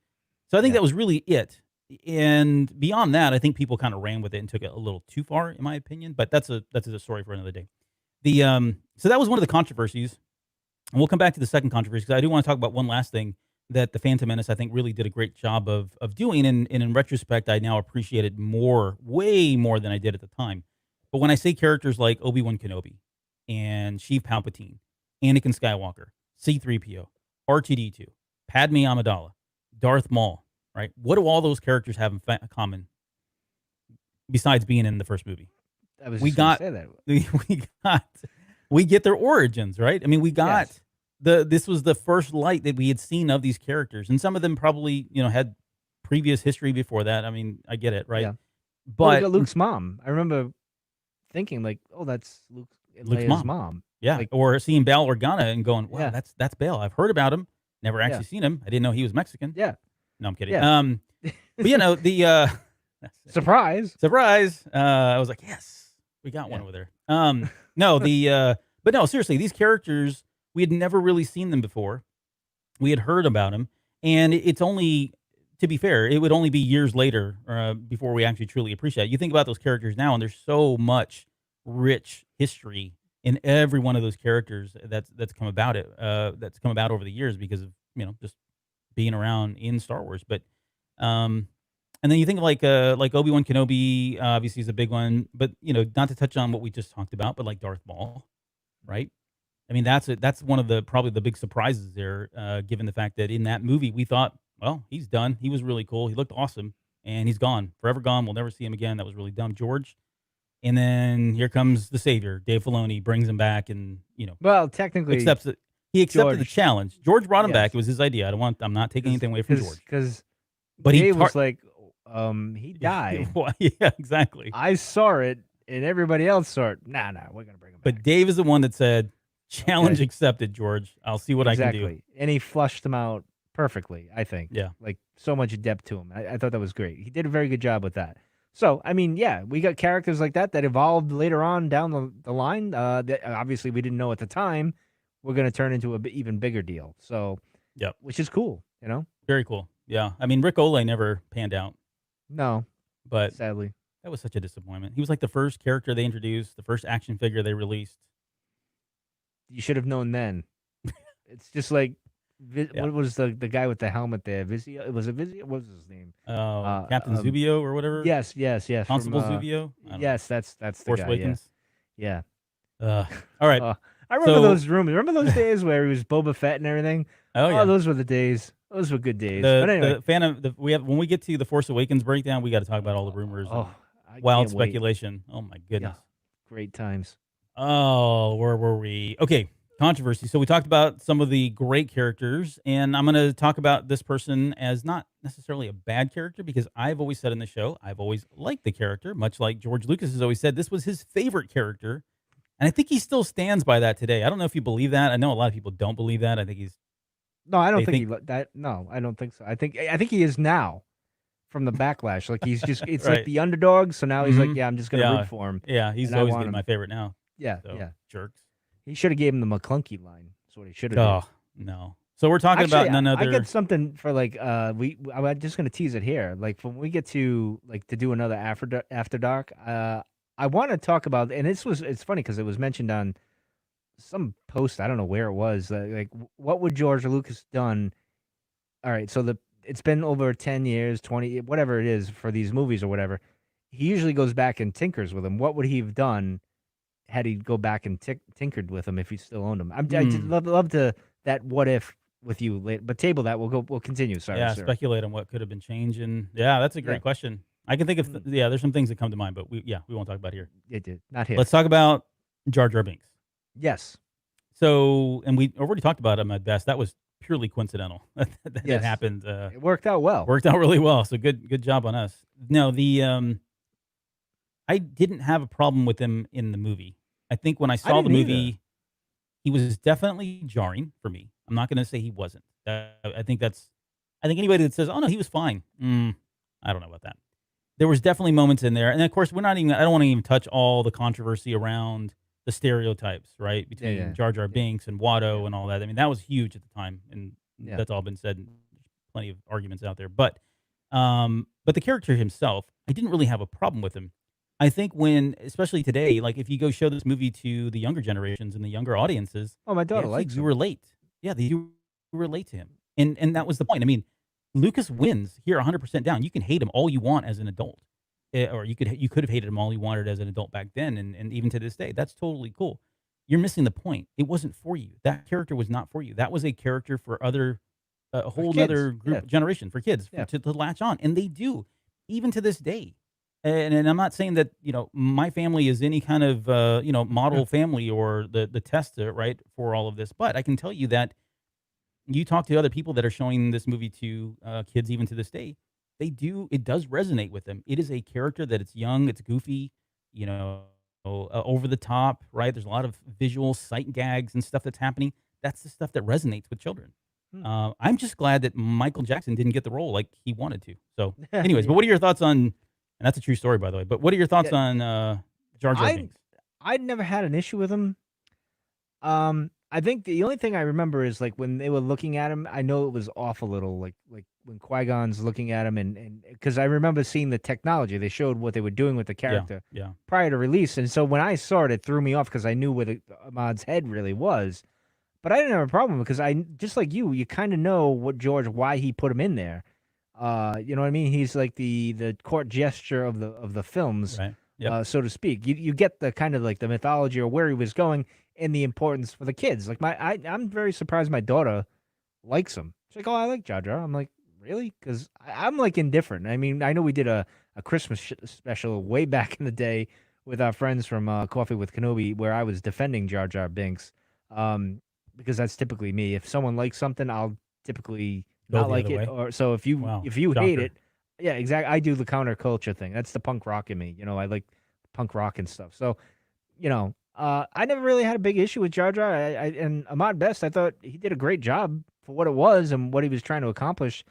So I think that was really it. And beyond that, I think people kind of ran with it and took it a little too far, in my opinion. But that's a story for another day. So that was one of the controversies, and we'll come back to the second controversy, because I do want to talk about one last thing that the Phantom Menace, I think, really did a great job of doing, and in retrospect, I now appreciate it way more than I did at the time. But when I say characters like Obi-Wan Kenobi and Sheev Palpatine, Anakin Skywalker, C-3PO, R2-D2, Padme Amidala, Darth Maul, right? What do all those characters have in common besides being in the first movie? I was just gonna say that. We get their origins, right? I mean, we got this was the first light that we had seen of these characters, and some of them probably had previous history before that. I mean, I get it, right? Yeah. But we got Luke's mom. I remember thinking like, oh, that's Luke's Leia's mom. Yeah, Like, or seeing Bail Organa and going, wow, Yeah. that's Bail. I've heard about him, never actually seen him. I didn't know he was Mexican. yeah. No, I'm kidding. Yeah. But the Surprise. surprise. I was like, yes, we got one over there. No, but no, seriously, these characters, we had never really seen them before. We had heard about them, and it's only, to be fair, it would only be years later before we actually truly appreciate it. You think about those characters now, and there's so much rich history in every one of those characters that's come about over the years because of just being around in Star Wars. But and then you think of like Obi-Wan Kenobi, obviously is a big one, but not to touch on what we just talked about, but like Darth Maul, right? I mean, that's one of probably the big surprises there, given the fact that in that movie we thought, well, he's done. He was really cool. He looked awesome, and he's gone, forever gone. We'll never see him again. That was really dumb, George. And then here comes the savior, Dave Filoni, brings him back, and Well, technically, accepts it. He accepted the George- challenge. George brought him Yes. back. It was his idea. I'm not taking anything away from George. because But he Dave was like, he died. Well, yeah, exactly. I saw it, and everybody else saw it. Nah, we're gonna bring him back. But Dave is the one that said, "Challenge accepted, George. I'll see what I can do." And he flushed him out perfectly, I think. Yeah. Like, so much depth to him. I thought that was great. He did a very good job with that. So, I mean, yeah, we got characters like that evolved later on down the line. That obviously we didn't know at the time we're going to turn into a even bigger deal. So, Yep. which is cool, Very cool. Yeah. I mean, Rick Olay never panned out, No, but sadly. that was such a disappointment. He was like the first character they introduced, the first action figure they released. You should have known then. It's just like, what was the guy with the helmet there? Vizio? It was a Vizio? What was his name? Captain Zubio or whatever? Yes. Constable from, Zubio? I don't know. Yes, that's the Force guy. Awakens? Yeah. All right. I remember So- those rumors. Remember those days where he was Boba Fett and everything? Oh, yeah. Those were the days. Those were good days. But anyway, The Phantom, when we get to the Force Awakens breakdown, we got to talk about all the rumors and I wild can't wait. speculation. Oh, my goodness. Great times. Oh, where were we? Okay, controversy. So we talked about some of the great characters, and I'm going to talk about this person as not necessarily a bad character, because I've always said in the show, I've always liked the character, much like George Lucas has always said this was his favorite character, and I think he still stands by that today. I don't know if you believe that. I know a lot of people don't believe that. I think he's... No, I don't They think that. No, I don't think so. I think he is now from the backlash. Like he's just, it's Right. like the underdog. So now he's like, Mhm. yeah, I'm just going to root for him. Yeah, he's And I always want been him. my favorite now. Yeah, So, yeah. jerks. He should have gave him the McClunky line. That's what he should have Oh, no. So we're talking about none other... I get something for like I'm just gonna tease it here. Like when we get to do another after dark, I want to talk about, and it's funny because it was mentioned on some post. I don't know where it was. Like what would George Lucas done? All right, so it's been over 10 years, 20, whatever it is for these movies or whatever. He usually goes back and tinkers with them. What would he have done had he go back and tinkered with them if he still owned them? I'd love to that what if with you later. But table that. We'll continue. Sorry, Yeah, sir. speculate on what could have been changed, and yeah, that's a Yeah. great question. I can think of Mm. yeah, there's some things that come to mind, but we won't talk about it here. It did not here. Let's talk about Jar Jar Binks. Yes. So, and we already talked about him at best. That was purely coincidental that it Yes. happened. It worked out well. Worked out really well. So good job on us. No, I didn't have a problem with him in the movie. I think when I saw the didn't either. movie, he was definitely jarring for me. I'm not going to say he wasn't. I think anybody that says, "Oh no, he was fine," I don't know about that. There was definitely moments in there, and of course, I don't want to even touch all the controversy around the stereotypes, right, between yeah. Jar Jar Binks and Watto and all that. I mean, that was huge at the time, and Yeah. that's all been said. There's plenty of arguments out there, but the character himself, I didn't really have a problem with him. I think especially today, like if you go show this movie to the younger generations and the younger audiences, Oh, my they daughter actually likes do him. relate. Yeah, they do relate to him, and that was the point. I mean, Lucas wins here 100% down. You can hate him all you want as an adult, or you could have hated him all you wanted as an adult back then, and even to this day, that's totally cool. You're missing the point. It wasn't for you. That character was not for you. That was a character for a whole kids, other group generation for kids Yeah. to latch on, and they do even to this day. And I'm not saying that my family is any kind of model family or the test right for all of this, but I can tell you that you talk to other people that are showing this movie to kids even to this day, it does resonate with them. It is a character that it's young, it's goofy, over the top, right? There's a lot of visual sight gags and stuff that's happening. That's the stuff that resonates with children. I'm just glad that Michael Jackson didn't get the role like he wanted to. So, anyways, but what are your thoughts on? And that's a true story, by the way. But what are your thoughts on Jar Jar Binks? I'd never had an issue with him. I think the only thing I remember is like when they were looking at him, I know it was off a little, like when Qui-Gon's looking at him, and because I remember seeing the technology, they showed what they were doing with the character Yeah. prior to release, and so when I saw it, it threw me off because I knew where Ahmad's head really was. But I didn't have a problem because I just like you kind of know why he put him in there. You know what I mean? He's like the court gesture of the films, Right. Yep. so to speak. You get the kind of like the mythology or where he was going and the importance for the kids. Like I'm very surprised my daughter likes him. She's like, "Oh, I like Jar Jar." I'm like, "Really?" Because I'm like indifferent. I mean, I know we did a Christmas special way back in the day with our friends from Coffee with Kenobi where I was defending Jar Jar Binks. Because that's typically me. If someone likes something, I'll typically Go not the like other it. way. Or so if you Wow, hate shocker. it, yeah, exactly. I do the counterculture thing. That's the punk rock in me. I like punk rock and stuff. So, I never really had a big issue with Jar Jar. And Ahmad Best, I thought he did a great job for what it was and what he was trying to accomplish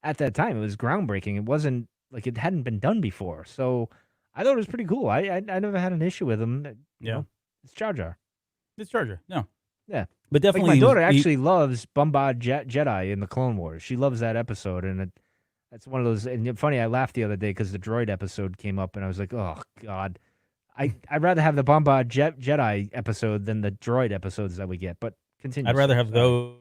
at that time. It was groundbreaking. It wasn't like it hadn't been done before. So I thought it was pretty cool. I never had an issue with him. It's Jar Jar. It's Jar Jar. No. Yeah. But Like definitely my daughter actually loves Bombard Jedi in the Clone Wars. She loves that episode, and that's one of those. And funny, I laughed the other day because the droid episode came up, and I was like, "Oh God, I'd rather have the Bombard Jedi episode than the droid episodes that we get." But continue. I'd rather sir. have Sorry.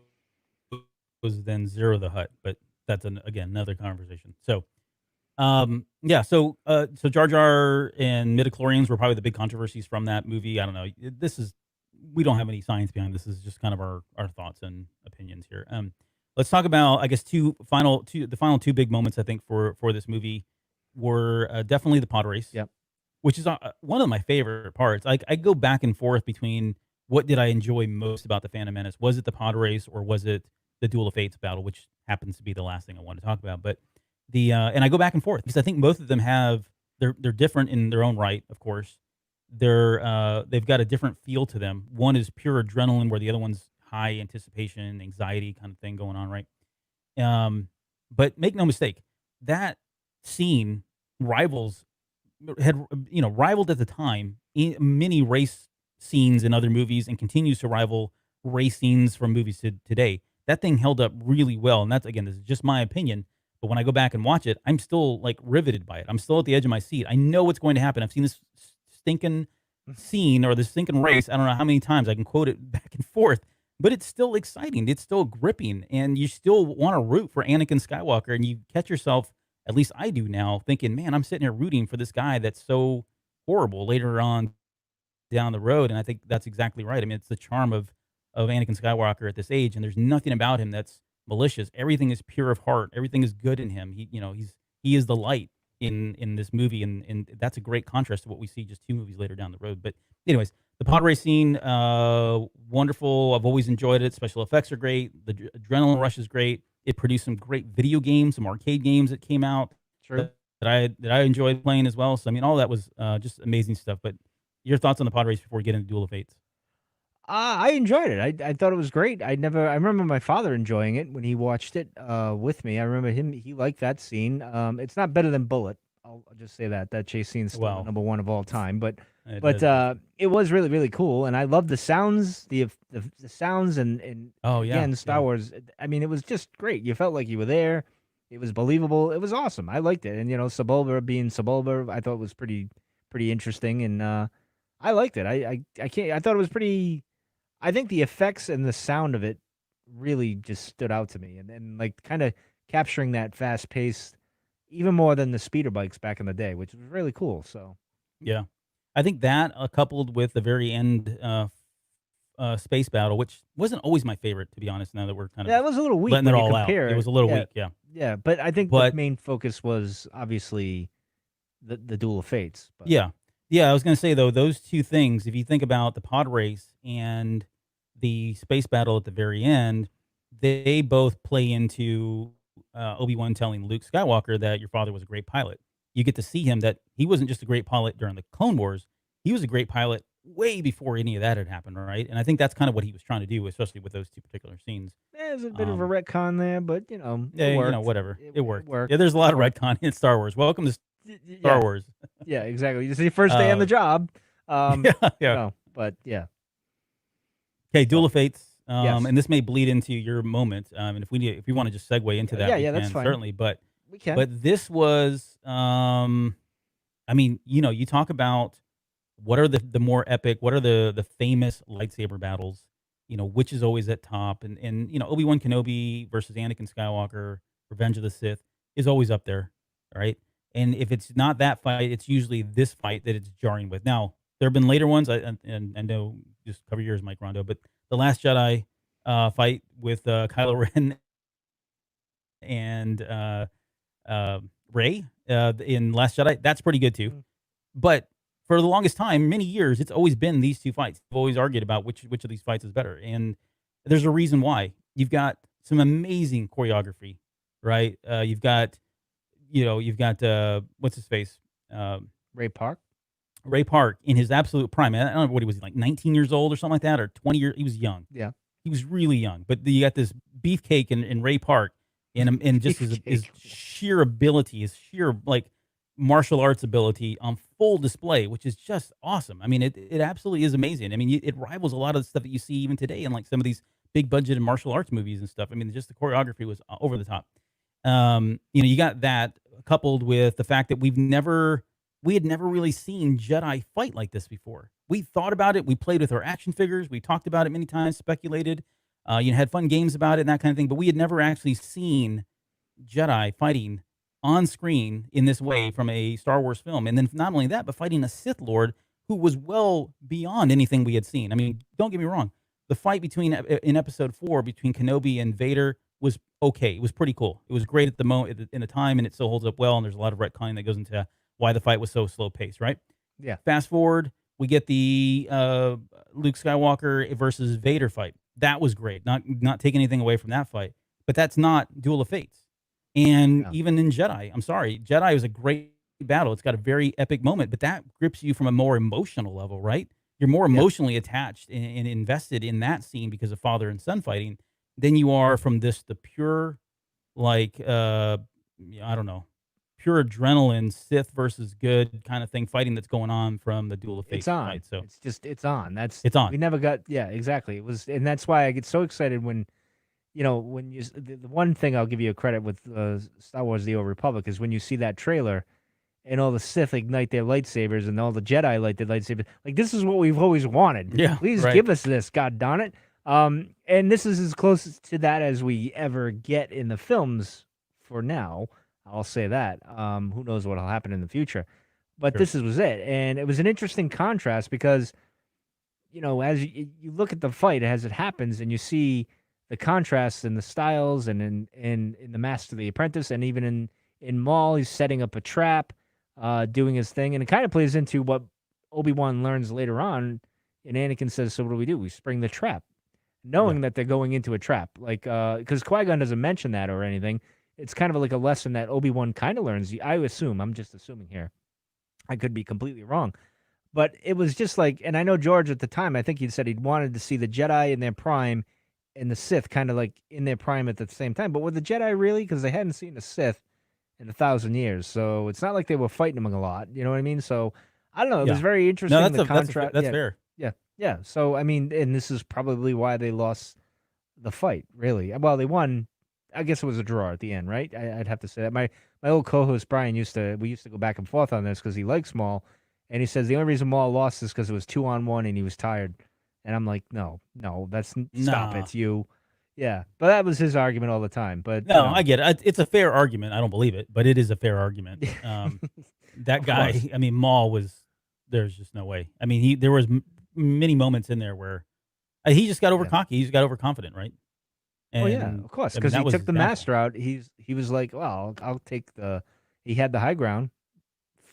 those than Zero the Hutt, but that's again another conversation. So, so Jar Jar and midichlorians were probably the big controversies from that movie. I don't know. We don't have any science behind this. This is just kind of our thoughts and opinions here. Let's talk about, I guess, the final two big moments I think for this movie were definitely the pod race. Yep. Which is one of my favorite parts. I go back and forth between what did I enjoy most about the Phantom Menace? Was it the pod race or was it the Duel of Fates battle, which happens to be the last thing I want to talk about? But and I go back and forth because I think both of them they're different in their own right, of course. They've got a different feel to them. One is pure adrenaline, where the other one's high anticipation, anxiety kind of thing going on, right? But make no mistake, that scene rivaled at the time in many race scenes in other movies and continues to rival race scenes from movies today. That thing held up really well, and this is just my opinion. But when I go back and watch it, I'm still like riveted by it. I'm still at the edge of my seat. I know what's going to happen. I've seen this stinking scene or the stinking race. I don't know how many times I can quote it back and forth, but it's still exciting. It's still gripping, and you still want to root for Anakin Skywalker. And you catch yourself, at least I do now, thinking, man, I'm sitting here rooting for this guy that's so horrible later on down the road. And I think that's exactly right. I mean, it's the charm of of Anakin Skywalker at this age, and there's nothing about him that's malicious. Everything is pure of heart. Everything is good in him. He is the light in this movie, and that's a great contrast to what we see just 2 movies later down the road. But anyways, the pod race scene, wonderful. I've always enjoyed it. Special effects are great. The adrenaline rush is great. It produced some great video games, some arcade games that came out True. that I enjoyed playing as well. So I mean, all that was just amazing stuff. But your thoughts on the pod race before we get into Duel of Fates? I enjoyed it. I thought it was great. I remember my father enjoying it when he watched it with me. I remember he liked that scene. It's not better than Bullet. I'll just say that chase scene's still Well, number one of all time. But it is. it was really really cool, and I love the sounds, the sounds, and Oh yeah, again Star Wars. I mean, it was just great. You felt like you were there. It was believable. It was awesome. I liked it, and Sebulba being Sebulba, I thought was pretty interesting, and I liked it. I can't. I thought it was pretty. I think the effects and the sound of it really just stood out to me, and like kind of capturing that fast pace even more than the speeder bikes back in the day, which was really cool. So Yeah, I think that coupled with the very end space battle, which wasn't always my favorite, to be honest. Now that we're kind yeah, of it was a little weak letting when it you all out, compare it it. was a little Yeah, weak. Yeah, yeah, but I think the but main focus was obviously the Duel of Fates. But yeah, yeah. I was gonna say though, those 2 things. If you think about the pod race and the space battle at the very end, they both play into Obi-Wan telling Luke Skywalker that your father was a great pilot. You get to see him that he wasn't just a great pilot during the Clone Wars; he was a great pilot way before any of that had happened, right? And I think that's kind of what he was trying to do, especially with those 2 particular scenes. there's a bit of a Um, retcon there, but yeah, it worked. whatever, it It worked. worked. Yeah, there's a lot It of worked. retcon in Star Wars. Welcome to Star Yeah, Wars. yeah, exactly. This is your first day on the Uh, job. yeah, yeah. But yeah. Okay, Duel So of Fates, yes. and this may bleed into your moment, and if we want to just segue into that, Yeah, we yeah, that's can fine. certainly. But We can. this was, I mean, you talk about what are the more epic, what are the famous lightsaber battles, which is always at top, and Obi-Wan Kenobi versus Anakin Skywalker, Revenge of the Sith is always up there, right? And if it's not that fight, it's usually this fight that it's jarring with. Now, there have been later ones, and I know, just cover yours, Mike Rondo, but the Last Jedi fight with Kylo Ren and Rey in Last Jedi, that's pretty good too. Mm. But for the longest time, many years, it's always been these 2 fights. We've always argued about which of these fights is better, and there's a reason why. You've got some amazing choreography, right? You've got what's his face, Ray Park. Ray Park in his absolute prime. I don't know what he was, like 19 years old or something like that, or 20 years. He was young. Yeah. He was really young. But you got this beefcake in Ray Park, and just his Beefcake. sheer ability, his sheer like martial arts ability on full display, which is just awesome. I mean, it absolutely is amazing. I mean, it rivals a lot of the stuff that you see even today in like some of these big budgeted martial arts movies and stuff. I mean, just the choreography was over the top. You got that coupled with the fact that we had never really seen Jedi fight like this before. We thought about it. We played with our action figures. We talked about it many times, speculated, had fun games about it and that kind of thing. But we had never actually seen Jedi fighting on screen in this way from a Star Wars film. And then not only that, but fighting a Sith Lord who was well beyond anything we had seen. I mean, don't get me wrong. The fight in Episode 4 between Kenobi and Vader was okay. It was pretty cool. It was great at the moment in the time, and it still holds up well. And there's a lot of retconning that goes into why the fight was so slow paced, right? Yeah. Fast forward, we get the Luke Skywalker versus Vader fight. That was great. Not taking anything away from that fight, but that's not Duel of Fates. And No. even in Jedi, I'm sorry, Jedi was a great battle. It's got a very epic moment, but that grips you from a more emotional level, right? You're more Yeah. emotionally attached and invested in that scene because of father and son fighting than you are from the pure, like, I don't know, pure adrenaline, Sith versus good kind of thing fighting that's going on from the Duel of Fates It's on. fight. So It's on. it's on. We never got. Yeah, exactly. It was, and that's why I get so excited when, when the one thing I'll give you a credit with Star Wars: The Old Republic is when you see that trailer, and all the Sith ignite their lightsabers, and all the Jedi light their lightsabers. Like, this is what we've always wanted. Yeah, Please right. give us this. God darn it. And this is as close to that as we ever get in the films for now. I'll say that. Who knows what'll happen in the future? But Sure. this was it, and it was an interesting contrast because as you look at the fight as it happens, and you see the contrasts in the styles, and in the Master of the Apprentice, and even in Maul, he's setting up a trap, doing his thing, and it kind of plays into what Obi-Wan learns later on. And Anakin says, "So what do? We spring the trap," knowing that they're going into a trap. Like, because Qui-Gon doesn't mention that or anything. It's kind of like a lesson that Obi-Wan kind of learns. I assume. I'm just assuming here. I could be completely wrong. But it was just like, and I know George at the time, I think he said he'd wanted to see the Jedi in their prime and the Sith kind of like in their prime at the same time. But were the Jedi really? Because they hadn't seen the Sith in 1,000 years. So it's not like they were fighting them a lot. You know what I mean? So I don't know. It was very interesting. No, the contrast. That's fair. Yeah. So, I mean, and this is probably why they lost the fight, really. Well, they won. I guess it was a draw at the end, right? I'd have to say that. My old co-host Brian we used to go back and forth on this because he likes Maul. And he says the only reason Maul lost is because it was 2-on-1 and he was tired. And I'm like, no, stop. It's you. Yeah. But that was his argument all the time. But no, I get it. It's a fair argument. I don't believe it, but it is a fair argument. That guy, I mean, Maul there's just no way. I mean, there was many moments in there where he just got over cocky. He just got overconfident, right? And, yeah, of course. Because he took the Master out. He was like, well, I'll take he had the high ground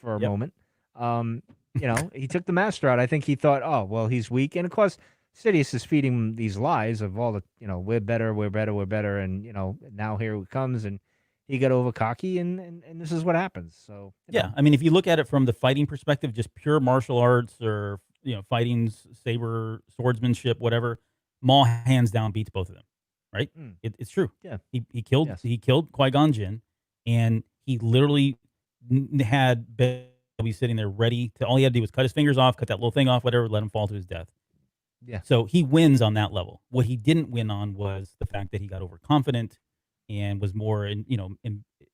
for a moment. He took the Master out. I think he thought, oh, well, he's weak. And of course, Sidious is feeding him these lies of all the, we're better. And, now here it comes. And he got over cocky, and this is what happens. So, I mean, if you look at it from the fighting perspective, just pure martial arts or, fighting, saber, swordsmanship, whatever, Maul hands down beats both of them, right? It's true. Yeah. He killed Qui-Gon Jinn, and he literally had be sitting there ready to, all he had to do was cut his fingers off, cut that little thing off, whatever, let him fall to his death. Yeah. So he wins on that level. What he didn't win on was the fact that he got overconfident and was more,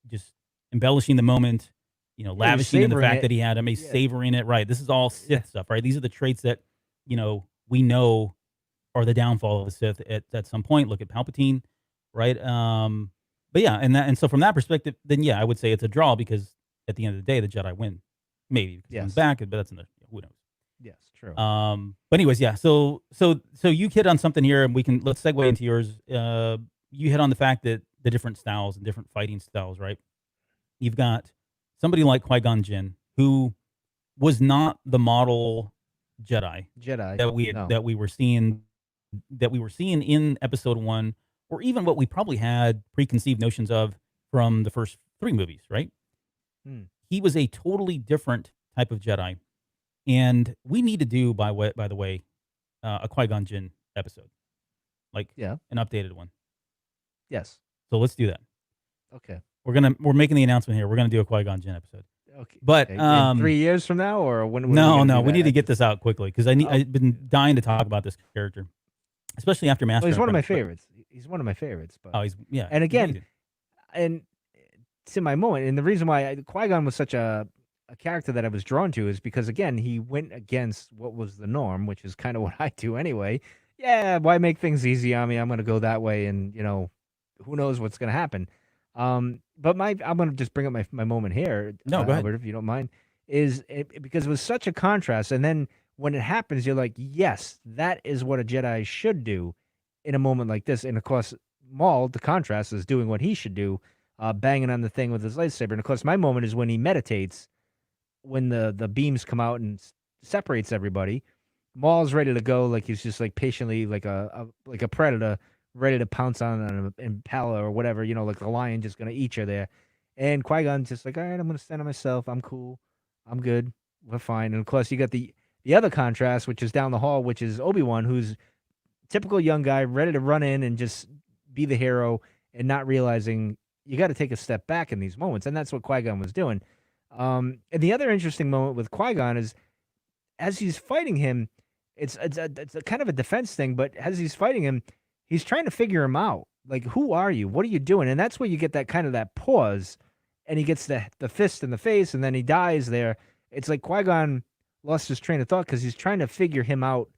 just embellishing the moment, lavishing in the fact that he had him, he's savoring it. Right. This is all Sith stuff, right? These are the traits that, we know are the downfall of the Sith at some point. Look at Palpatine, right? But yeah, and so from that perspective, then I would say it's a draw because at the end of the day, the Jedi win. Maybe because he comes back, but that's who knows. Yes, true. But anyways, so you hit on something here, and let's segue into yours. You hit on the fact that the different styles and different fighting styles, right? You've got somebody like Qui-Gon Jinn, who was not the model Jedi that we were seeing in Episode 1, or even what we probably had preconceived notions of from the first 3 movies, right? He was a totally different type of Jedi, and we need to do, by the way, a Qui-Gon Jinn episode, an updated one. Yes. So let's do that. Okay. We're making the announcement here. We're gonna do a Qui-Gon Jinn episode. Okay. But in 3 years from now, or when? No. We need to get this out quickly because I've been dying to talk about this character, especially after Master. Well, he's one of my favorites. He's one of my favorites. But and again, amazing. And to my moment, and the reason why Qui-Gon was such a character that I was drawn to is because, again, he went against what was the norm, which is kind of what I do anyway. Yeah, why make things easy on me? I'm going to go that way, and, who knows what's going to happen. But I'm going to just bring up my moment here, go ahead. Albert, if you don't mind, because it was such a contrast. And then when it happens, you're like, yes, that is what a Jedi should do in a moment like this. And, of course, Maul, the contrast, is doing what he should do. Banging on the thing with his lightsaber. And of course, my moment is when he meditates, when the beams come out and separates everybody. Maul's ready to go, like he's just like patiently, like a predator, ready to pounce on an impala or whatever, like a lion just gonna eat you there. And Qui-Gon's just like, all right, I'm gonna stand on myself. I'm cool. I'm good. We're fine. And of course, you got the other contrast, which is down the hall, which is Obi-Wan, who's typical young guy, ready to run in and just be the hero, and not realizing you got to take a step back in these moments, and that's what Qui-Gon was doing. And the other interesting moment with Qui-Gon is, as he's fighting him, it's a kind of a defense thing, but as he's fighting him, he's trying to figure him out. Like, who are you? What are you doing? And that's where you get that kind of that pause, and he gets the fist in the face, and then he dies there. It's like Qui-Gon lost his train of thought because he's trying to figure him out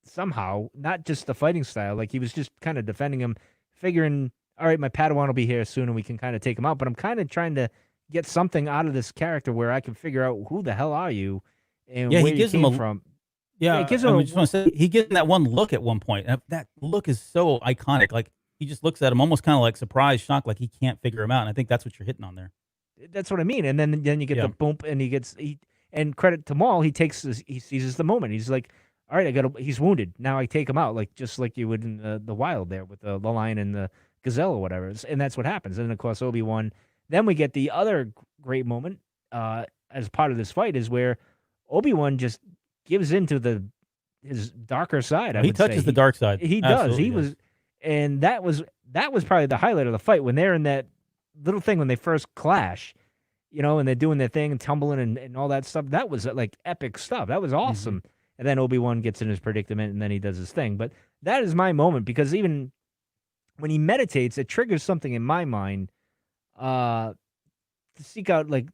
somehow, not just the fighting style. Like, he was just kind of defending him, figuring, all right, my Padawan will be here soon and we can kind of take him out. But I'm kind of trying to get something out of this character where I can figure out who the hell are you and where you came from. Yeah, it gives I him just want to say he gets that one look at one point. And that look is so iconic. Like he just looks at him almost kind of like surprised, shocked, like he can't figure him out. And I think that's what you're hitting on there. that's what I mean. And then you get Yeah. the boom, and and credit to Maul, he seizes the moment. He's like, all right, he's wounded. Now I take him out, like just like you would in the wild there with the lion and the gazelle or whatever. And that's what happens. And of course, Obi-Wan. Then we get the other great moment as part of this fight is where Obi-Wan just gives into his darker side. I He would touches say. the dark side. He does. Absolutely He does. was, and that was probably the highlight of the fight when they're in that little thing when they first clash, and they're doing their thing and tumbling and all that stuff. That was like epic stuff. That was awesome. And then Obi-Wan gets in his predicament and then he does his thing. But that is my moment because even when he meditates, it triggers something in my mind to seek out like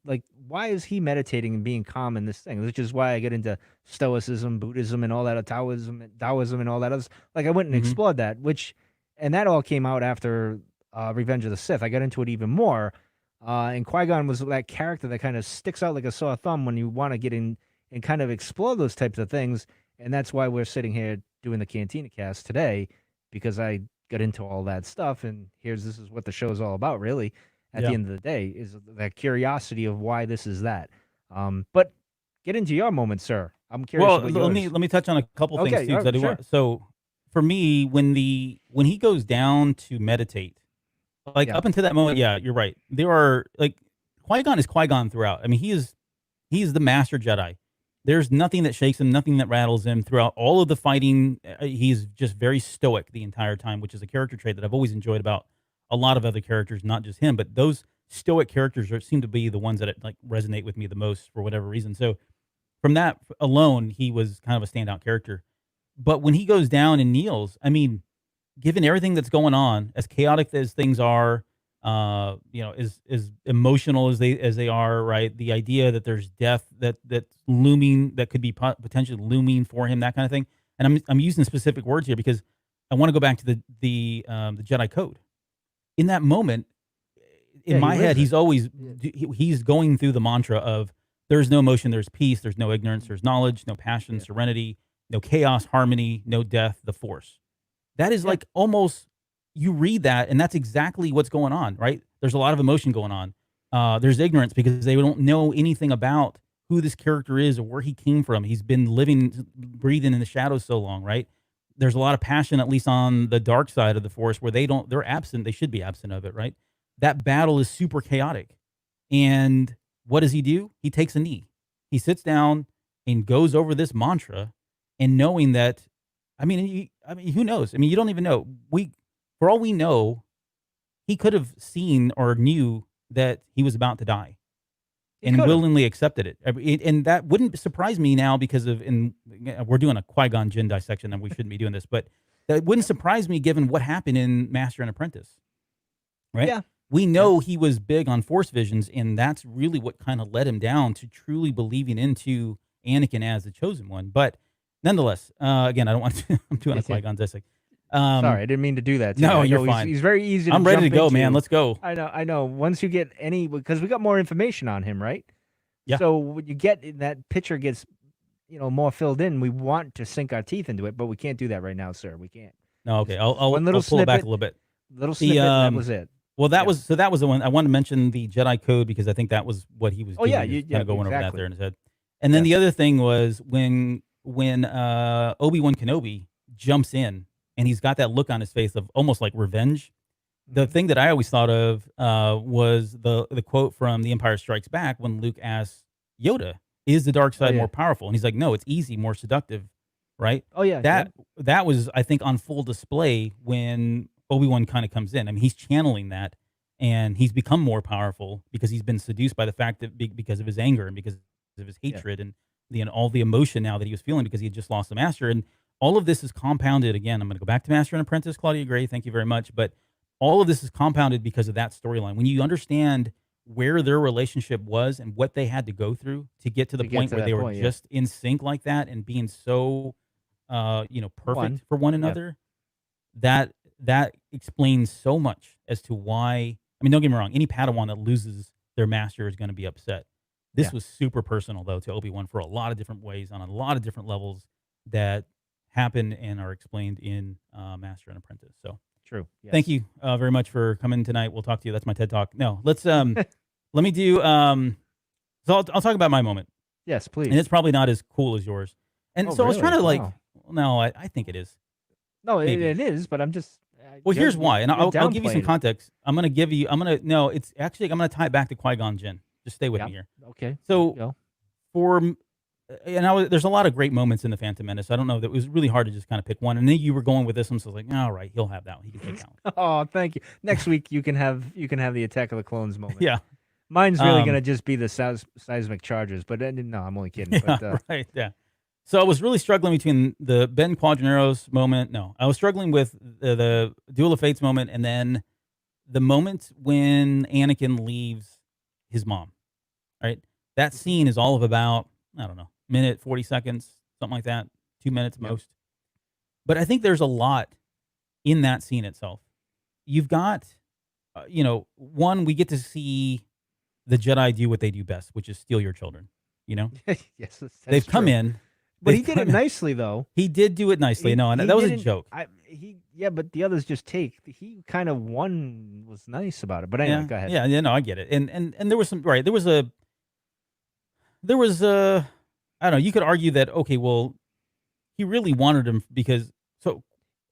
why is he meditating and being calm in this thing? Which is why I get into Stoicism, Buddhism, and all that, Taoism, and all that other. Like I went and explored that, and that all came out after Revenge of the Sith. I got into it even more, and Qui-Gon was that character that kind of sticks out like a sore thumb when you want to get in and kind of explore those types of things, and that's why we're sitting here doing the Cantina cast today because I got into all that stuff, and this is what the show is all about, really. At the end of the day, is that curiosity of why this is that. But get into your moment, sir. I'm curious. Well, about let yours. me touch on a couple Okay, things too. 'Cause I do sure. want, so for me, when he goes down to meditate, like Yeah. up until that moment, yeah, you're right. There are like Qui-Gon is Qui-Gon throughout. I mean, he is the master Jedi. There's nothing that shakes him, nothing that rattles him throughout all of the fighting. He's just very stoic the entire time, which is a character trait that I've always enjoyed about a lot of other characters, not just him, but those stoic characters seem to be the ones that like resonate with me the most for whatever reason. So from that alone, he was kind of a standout character. But when he goes down and kneels, I mean, given everything that's going on, as chaotic as things are, as emotional as they are, right? The idea that there's death that's looming, that could be potentially looming for him, that kind of thing. And I'm using specific words here because I want to go back to the Jedi Code. In that moment, in my head, he's always he's going through the mantra of there's no emotion, there's peace, there's no ignorance, there's knowledge, no passion, serenity, no chaos, harmony, no death, the Force. That is like almost, you read that and that's exactly what's going on, right? There's a lot of emotion going on. There's ignorance because they don't know anything about who this character is or where he came from. He's been breathing in the shadows so long, right? There's a lot of passion, at least on the dark side of the Force, where they're absent. They should be absent of it, right? That battle is super chaotic. And what does he do? He takes a knee. He sits down and goes over this mantra, and knowing that, I mean, who knows? I mean, you don't even know. For all we know, he could have seen or knew that he was about to die. And willingly accepted it. And that wouldn't surprise me now because we're doing a Qui-Gon Jinn dissection and we shouldn't be doing this, but that wouldn't surprise me given what happened in Master and Apprentice, right? Yeah. We know he was big on Force visions, and that's really what kind of led him down to truly believing into Anakin as the chosen one. But nonetheless, again, I don't want to, I'm doing a Qui-Gon dissection. Sorry, I didn't mean to do that. No, you're fine. He's very easy. I'm ready to go, man. Let's go. I know. Once you get because we got more information on him, right? Yeah. So when you get that picture gets, more filled in, we want to sink our teeth into it, but we can't do that right now, sir. We can't. No, okay. I'll pull it back snippet, a little bit. Little snippet. That was it. Well, that was the one I wanted to mention, the Jedi Code, because I think that was what he was doing. Kind of going over that there in his head. And then the other thing was when Obi-Wan Kenobi jumps in and he's got that look on his face of almost like revenge. The thing that I always thought of was the quote from The Empire Strikes Back when Luke asks Yoda, "Is the dark side more powerful?" And he's like, "No, it's easy, more seductive." Right? Oh yeah. That was, I think, on full display when Obi-Wan kind of comes in. I mean, he's channeling that, and he's become more powerful because he's been seduced by the fact that because of his anger and because of his hatred and all the emotion now that he was feeling because he had just lost the master. And all of this is compounded. Again, I'm going to go back to Master and Apprentice, Claudia Gray. Thank you very much. But all of this is compounded because of that storyline. When you understand where their relationship was and what they had to go through to get to the point where they were just in sync like that and being so, perfect for one another, that explains so much as to why. I mean, don't get me wrong. Any Padawan that loses their master is going to be upset. This was super personal, though, to Obi-Wan for a lot of different ways, on a lot of different levels. that happen and are explained in Master and Apprentice. So True. Yes. thank you very much for coming tonight. We'll talk to you. That's my TED Talk. No, let's let me do. So I'll talk about my moment, Yes, please. and it's probably not as cool as yours. And Oh, so I was really? trying to Wow. no, I think it is. No, maybe. it is, but I'm just. Well, you're- here's why, and you're I'll give you some downplaying it. context. No, it's actually I'm gonna tie it back to Qui-Gon Jinn. Just stay with Yeah. me here. Okay. So Go. there's a lot of great moments in the Phantom Menace. I don't know that it was really hard to just kind of pick one. And then you were going with this one, so I was like, all right, he'll have that one. He can take that one. Oh, thank you. Next week you can have the Attack of the Clones moment. Yeah, Mine's really gonna just be the seismic charges, but no, I'm only kidding. yeah, But right, yeah. So I was really struggling between the Ben Quadraneros moment. No, I was struggling with the Duel of Fates moment, and then the moment when Anakin leaves his mom. Right, that scene is all of about, I don't know, minute 40 seconds, something like that, 2 minutes Yep. most. But I think there's a lot in that scene itself. You've got, one, we get to see the Jedi do what they do best, which is steal your children. yes, that's They've come true. in. But he they've did come it in. nicely though. He did do it nicely. No, and He that was a didn't- joke. But the others just take. He kind of was nice about it. But anyway, Yeah, go ahead. yeah, no, I get it. And there was some, right. There was I don't know, you could argue that, okay, well, he really wanted him because, so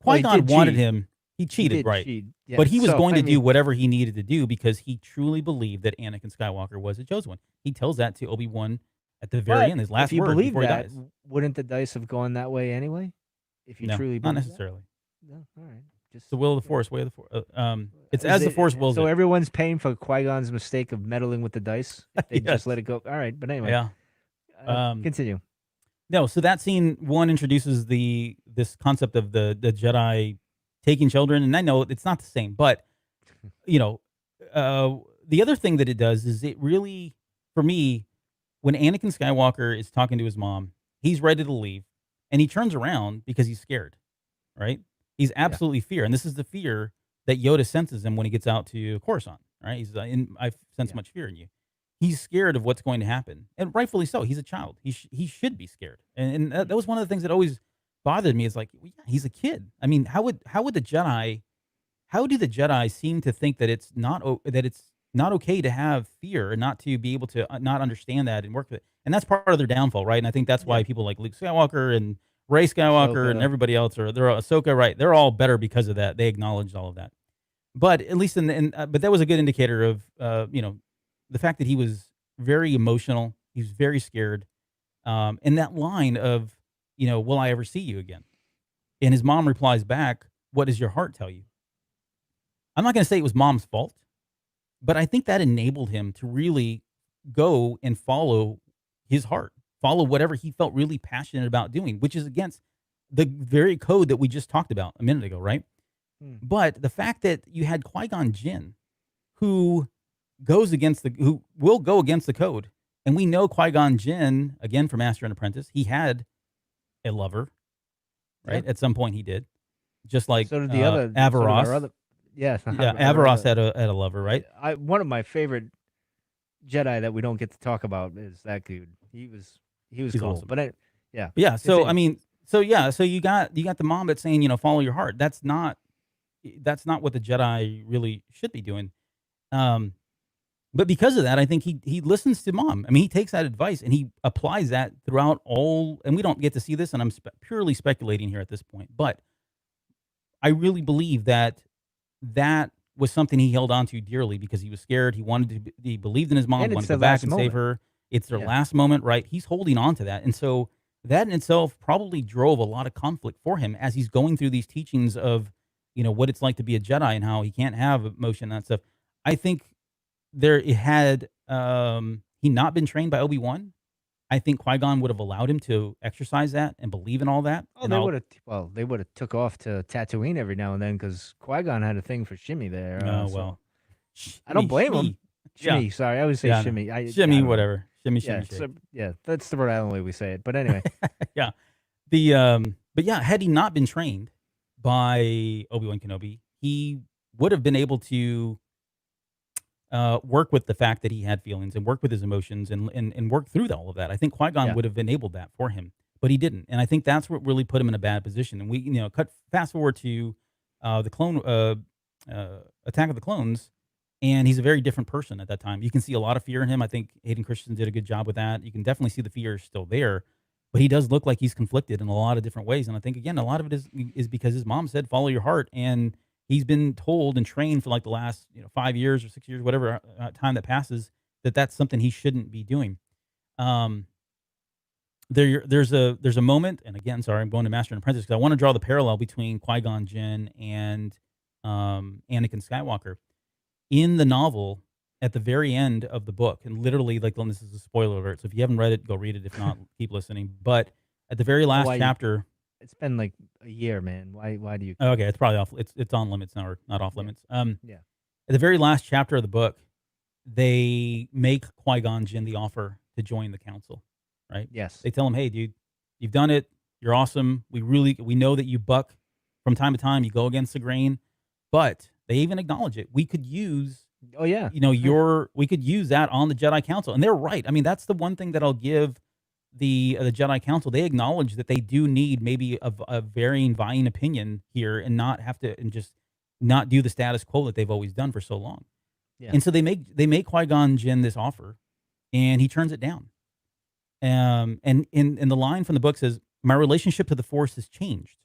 Well, he Qui-Gon did wanted cheat. him. He cheated, did right. cheat, yeah. But he was So, going I to do mean, whatever he needed to do because he truly believed that Anakin Skywalker was a chosen one. He tells that to Obi-Wan at the very but end, his last if you word believe before that, he dies. wouldn't the dice have gone that way anyway? If you No, truly not believe that? necessarily. No, all right. Just It's the will of the Force, way of the Force. It's Is as the it- Force wills So it. everyone's paying for Qui-Gon's mistake of meddling with the dice. If they Yes. just let it go. All right, but anyway. Yeah. Continue. No, so that scene one introduces this concept of the Jedi taking children, and I know it's not the same, but the other thing that it does is it really, for me, when Anakin Skywalker is talking to his mom, he's ready to leave, and he turns around because he's scared, right? He's absolutely fear, and this is the fear that Yoda senses him when he gets out to Coruscant, right? I sense much fear in you. He's scared of what's going to happen, and rightfully so. He's a child. He should be scared, and that was one of the things that always bothered me. Is like, well, yeah, he's a kid. I mean, how do the Jedi seem to think that it's not okay to have fear and not to be able to not understand that and work with it? And that's part of their downfall, right? And I think that's why people like Luke Skywalker and Rey Skywalker and Ahsoka. everybody else, they're Ahsoka, right? They're all better because of that. They acknowledged all of that. But at least but that was a good indicator of the fact that he was very emotional. He was very scared. And that line of, will I ever see you again? And his mom replies back, what does your heart tell you? I'm not going to say it was mom's fault, but I think that enabled him to really go and follow his heart, follow whatever he felt really passionate about doing, which is against the very code that we just talked about a minute ago, right? But the fact that you had Qui-Gon Jinn, who will go against the code, and we know Qui-Gon Jinn, again from Master and Apprentice, he had a lover, right? Yep. At some point he did, just like So did the other Averos. Yeah, Averos had a lover, right? One of my favorite Jedi that we don't get to talk about is that dude. He was He's cool. awesome. But Yeah. So Continue. I mean, so you got the mom that's saying, follow your heart. That's not what the Jedi really should be doing. But because of that, I think he listens to mom. I mean, he takes that advice and he applies that throughout all. And we don't get to see this, and I'm purely speculating here at this point. But I really believe that was something he held on to dearly because he was scared. He he believed in his mom, And it's wanted to their go back last and save moment. her. It's their Yeah. last moment, right? He's holding on to that. And so that in itself probably drove a lot of conflict for him as he's going through these teachings of, what it's like to be a Jedi and how he can't have emotion and that stuff. I think had he not been trained by Obi-Wan, I think Qui-Gon would have allowed him to exercise that and believe in all that. Oh, and they would have took off to Tatooine every now and then because Qui-Gon had a thing for Shimmy there. Oh, so- well. I don't blame him. Yeah. Shimmy, sorry, I always say Yeah, I know. Shimmy. I Shimmy, don't know. whatever. Shimmy, Yeah, shimmy, shake. so- yeah, that's the Rhode Island way we say it. But anyway, Yeah. But yeah, had he not been trained by Obi-Wan Kenobi, he would have been able to work with the fact that he had feelings and work with his emotions and work through all of that. I think Qui-Gon Yeah. would have enabled that for him. but he didn't. And I think that's what really put him in a bad position. And we, fast forward to the clone Attack of the Clones, and he's a very different person at that time. You can see a lot of fear in him. I think Hayden Christensen did a good job with that. You can definitely see the fear is still there, but he does look like he's conflicted in a lot of different ways. And I think, again, a lot of it is because his mom said, follow your heart. And he's been told and trained for like the last 5 years or 6 years, whatever time that passes, that that's something he shouldn't be doing. Um, there's a moment, and again, sorry, I'm going to Master and Apprentice because I want to draw the parallel between Qui-Gon Jinn and Anakin Skywalker. In the novel, at the very end of the book, and literally, like, this is a spoiler alert, so if you haven't read it, go read it. If not, keep listening. But at the very last chapter, it's been like a year, man. Why do you? Okay, it's probably off. It's on limits now, or not off limits. Yeah. At the very last chapter of the book, they make Qui-Gon Jinn the offer to join the council. Right? Yes. They tell him, "Hey, dude, you've done it. You're awesome. We know that you buck from time to time. You go against the grain, but they even acknowledge it. We could use, Oh yeah. we could use that on the Jedi Council." And they're right. I mean, that's the one thing that I'll give the Jedi Council. They acknowledge that they do need maybe a varying, vying opinion here, and not have to, and just not do the status quo that they've always done for so long. Yeah. And so they make Qui-Gon Jinn this offer, and he turns it down. And in the line from the book says, "My relationship to the Force has changed.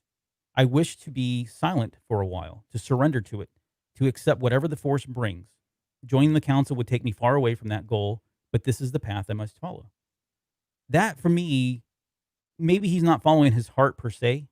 I wish to be silent for a while, to surrender to it, to accept whatever the Force brings. Joining the council would take me far away from that goal, but this is the path I must follow." That, for me, maybe he's not following his heart per se,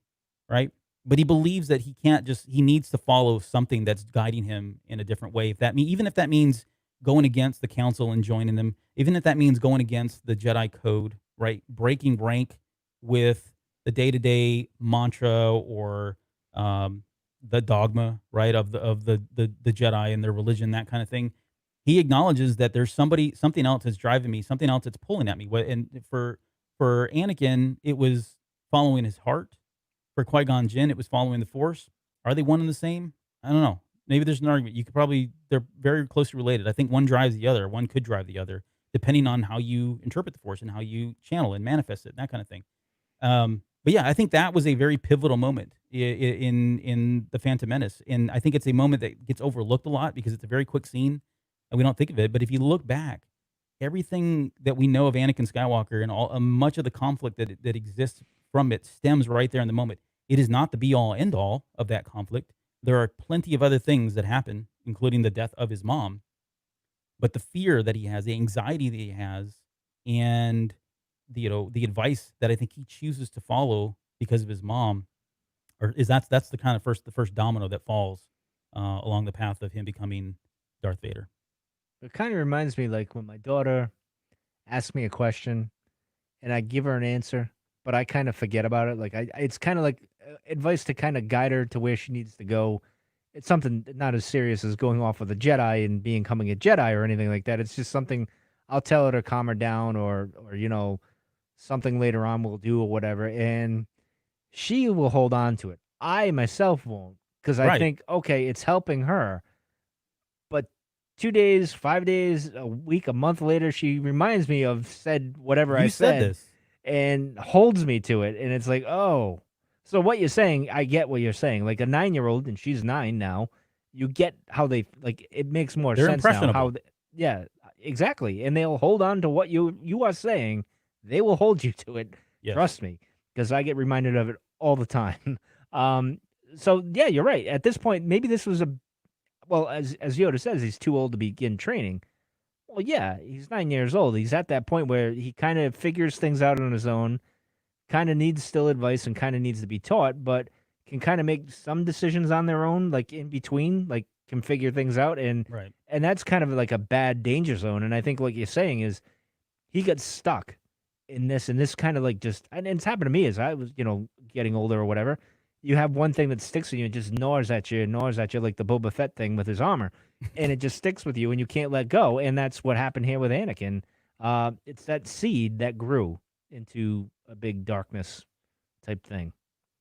right? But he believes that he needs to follow something that's guiding him in a different way. Even if that means going against the council and joining them, even if that means going against the Jedi code, right? Breaking rank with the day-to-day mantra or the dogma, right, of the Jedi and their religion, that kind of thing. He acknowledges that there's something else that's driving me, something else that's pulling at me. And for Anakin, it was following his heart. For Qui-Gon Jinn, it was following the Force. Are they one and the same? I don't know. Maybe there's an argument. They're very closely related. I think one drives the other. One could drive the other, depending on how you interpret the Force and how you channel and manifest it, that kind of thing. But yeah, I think that was a very pivotal moment in the Phantom Menace. And I think it's a moment that gets overlooked a lot because it's a very quick scene and we don't think of it. But if you look back, everything that we know of Anakin Skywalker and much of the conflict that exists from it stems right there in the moment. It is not the be-all, end-all of that conflict. There are plenty of other things that happen, including the death of his mom. But the fear that he has, the anxiety that he has, and the advice that I think he chooses to follow because of his mom, that's the kind of the first domino that falls along the path of him becoming Darth Vader. It kind of reminds me like when my daughter asks me a question and I give her an answer, but I kind of forget about it. Like it's kind of like advice to kind of guide her to where she needs to go. It's something not as serious as going off with a Jedi and becoming a Jedi or anything like that. It's just something I'll tell her to calm her down or something later on we'll do or whatever. And she will hold on to it. I myself won't because I think, okay, it's helping her. But 2 days, 5 days, a week, a month later, she reminds me of whatever I said this. And holds me to it. And it's like, oh, so what you're saying, I get what you're saying. Like a 9-year-old, and she's 9 now, you get how they, like, it makes more They're sense now. impressionable. Yeah, exactly. And they'll hold on to what you are saying. They will hold you to it. Yes. Trust me, because I get reminded of it all the time. So yeah, you're right. At this point, maybe this was as Yoda says, he's too old to begin training. Well, yeah, he's 9 years old. He's at that point where he kind of figures things out on his own, kind of needs still advice and kind of needs to be taught, but can kind of make some decisions on their own, like in between, like can figure things out. And that's kind of like a bad danger zone. And I think what you're saying is he got stuck in this, and this kind of like and it's happened to me as I was, getting older or whatever. You have one thing that sticks with you and just gnaws at you like the Boba Fett thing with his armor. And it just sticks with you and you can't let go. And that's what happened here with Anakin. It's that seed that grew into a big darkness type thing.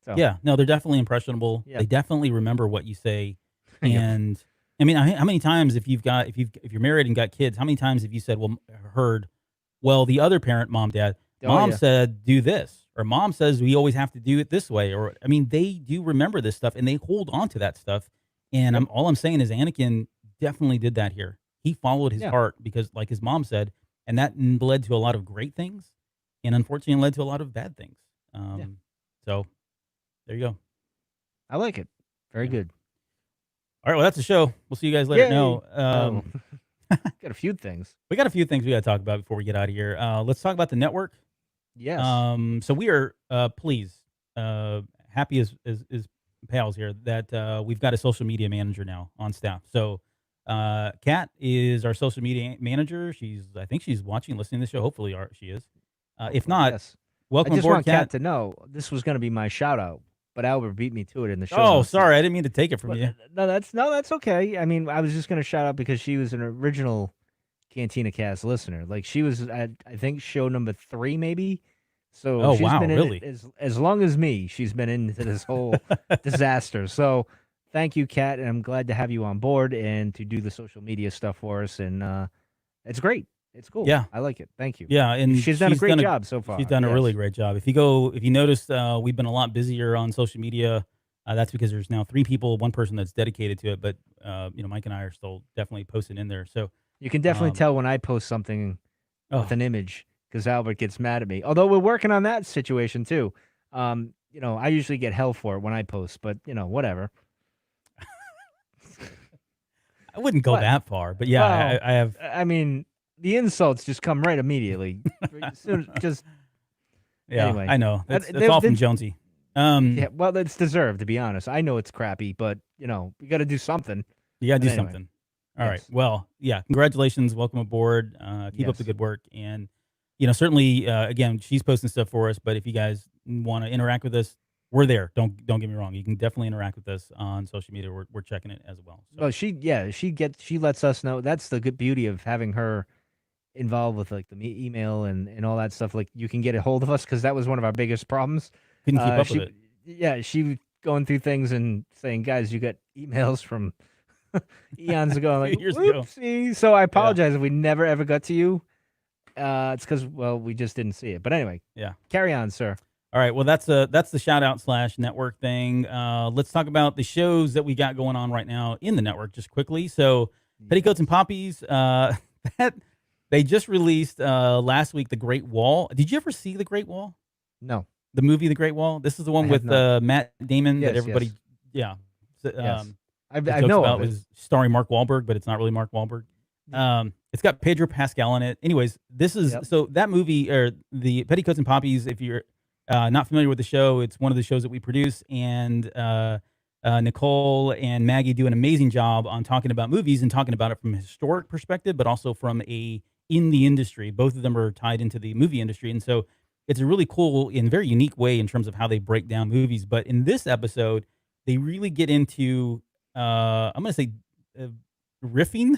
So yeah, no, they're definitely impressionable. Yeah. They definitely remember what you say. And I mean, how many times if you're married and got kids, how many times have you heard, well, the other parent, mom, dad, Mom yeah. said do this, or mom says we always have to do it this way, or I mean, they do remember this stuff and they hold on to that stuff. And Yep. all I'm saying is Anakin definitely did that here. He followed his Yeah. heart because, like his mom said, and that led to a lot of great things, and unfortunately led to a lot of bad things. So there you go. I like it. Very Yeah. good. All right, well, that's the show. We'll see you guys later. Yay. No, Got a few things. we got a few things we got to talk about before we get out of here. Let's talk about the network. Yes. So we are pleased, happy as pals here that we've got a social media manager now on staff. So Kat is our social media manager. I think she's watching, listening to the show. Hopefully, she is. If not, yes. welcome I just aboard, want Kat to know this was going to be my shout out, but Albert beat me to it in the show. Oh, notes. sorry, I didn't mean to take it from But, you. No, that's okay. I mean, I was just going to shout out because she was an original Cantina Cast listener. Like she was at, I think, show number 3, maybe. So Oh, she's wow, been in really? it as long as me. She's been into this whole disaster. So thank you, Kat, and I'm glad to have you on board and to do the social media stuff for us. And it's great. It's cool. Yeah. I like it. Thank you. Yeah, and she's done a great job so far. She's done a Yes. really great job. If you noticed, we've been a lot busier on social media. That's because there's now 3 people, 1 person that's dedicated to it. But Mike and I are still definitely posting in there. So You can definitely tell when I post something Oh. with an image because Albert gets mad at me. Although we're working on that situation too. I usually get hell for it when I post, but whatever. I wouldn't go What? that far, but yeah, Well, I have. I mean, the insults just come right immediately. just Yeah, anyway. I know. That's They- all from they- Jonesy. yeah, well, it's deserved to be honest. I know it's crappy, but you got to do something. You gotta do But anyway. something. All right. Yes. Well, yeah. Congratulations. Welcome aboard. Keep up the Yes. good work. And certainly, again, she's posting stuff for us. But if you guys want to interact with us, we're there. Don't get me wrong. You can definitely interact with us on social media. We're checking it as well. So. Well, she lets us know. That's the good beauty of having her involved with like the email and all that stuff. Like you can get a hold of us because that was one of our biggest problems. Couldn't keep up she, with it. Yeah, she going through things and saying, "Guys, you got emails from eons ago." I'm like, Years ago. "Whoopsie!" So I apologize if we never ever got to you. It's because we just didn't see it. But anyway, Yeah. carry on, sir. All right. Well, that's the shout out / network thing. Let's talk about the shows that we got going on right now in the network just quickly. So, Petticoats and Poppies. That they just released last week. The Great Wall. Did you ever see The Great Wall? No. The movie The Great Wall. This is the one I have with not. Matt Damon Yes, that everybody. yes. Yeah. So, Yes. I the jokes know about of it. was starring Mark Wahlberg, but it's not really Mark Wahlberg. It's got Pedro Pascal in it. Anyways, this is Yep. so that movie or the Petticoats and Poppies. If you're not familiar with the show, it's one of the shows that we produce, and Nicole and Maggie do an amazing job on talking about movies and talking about it from a historic perspective, but also from in the industry. Both of them are tied into the movie industry, and so it's a really cool and very unique way in terms of how they break down movies. But in this episode, they really get into I'm going to say riffing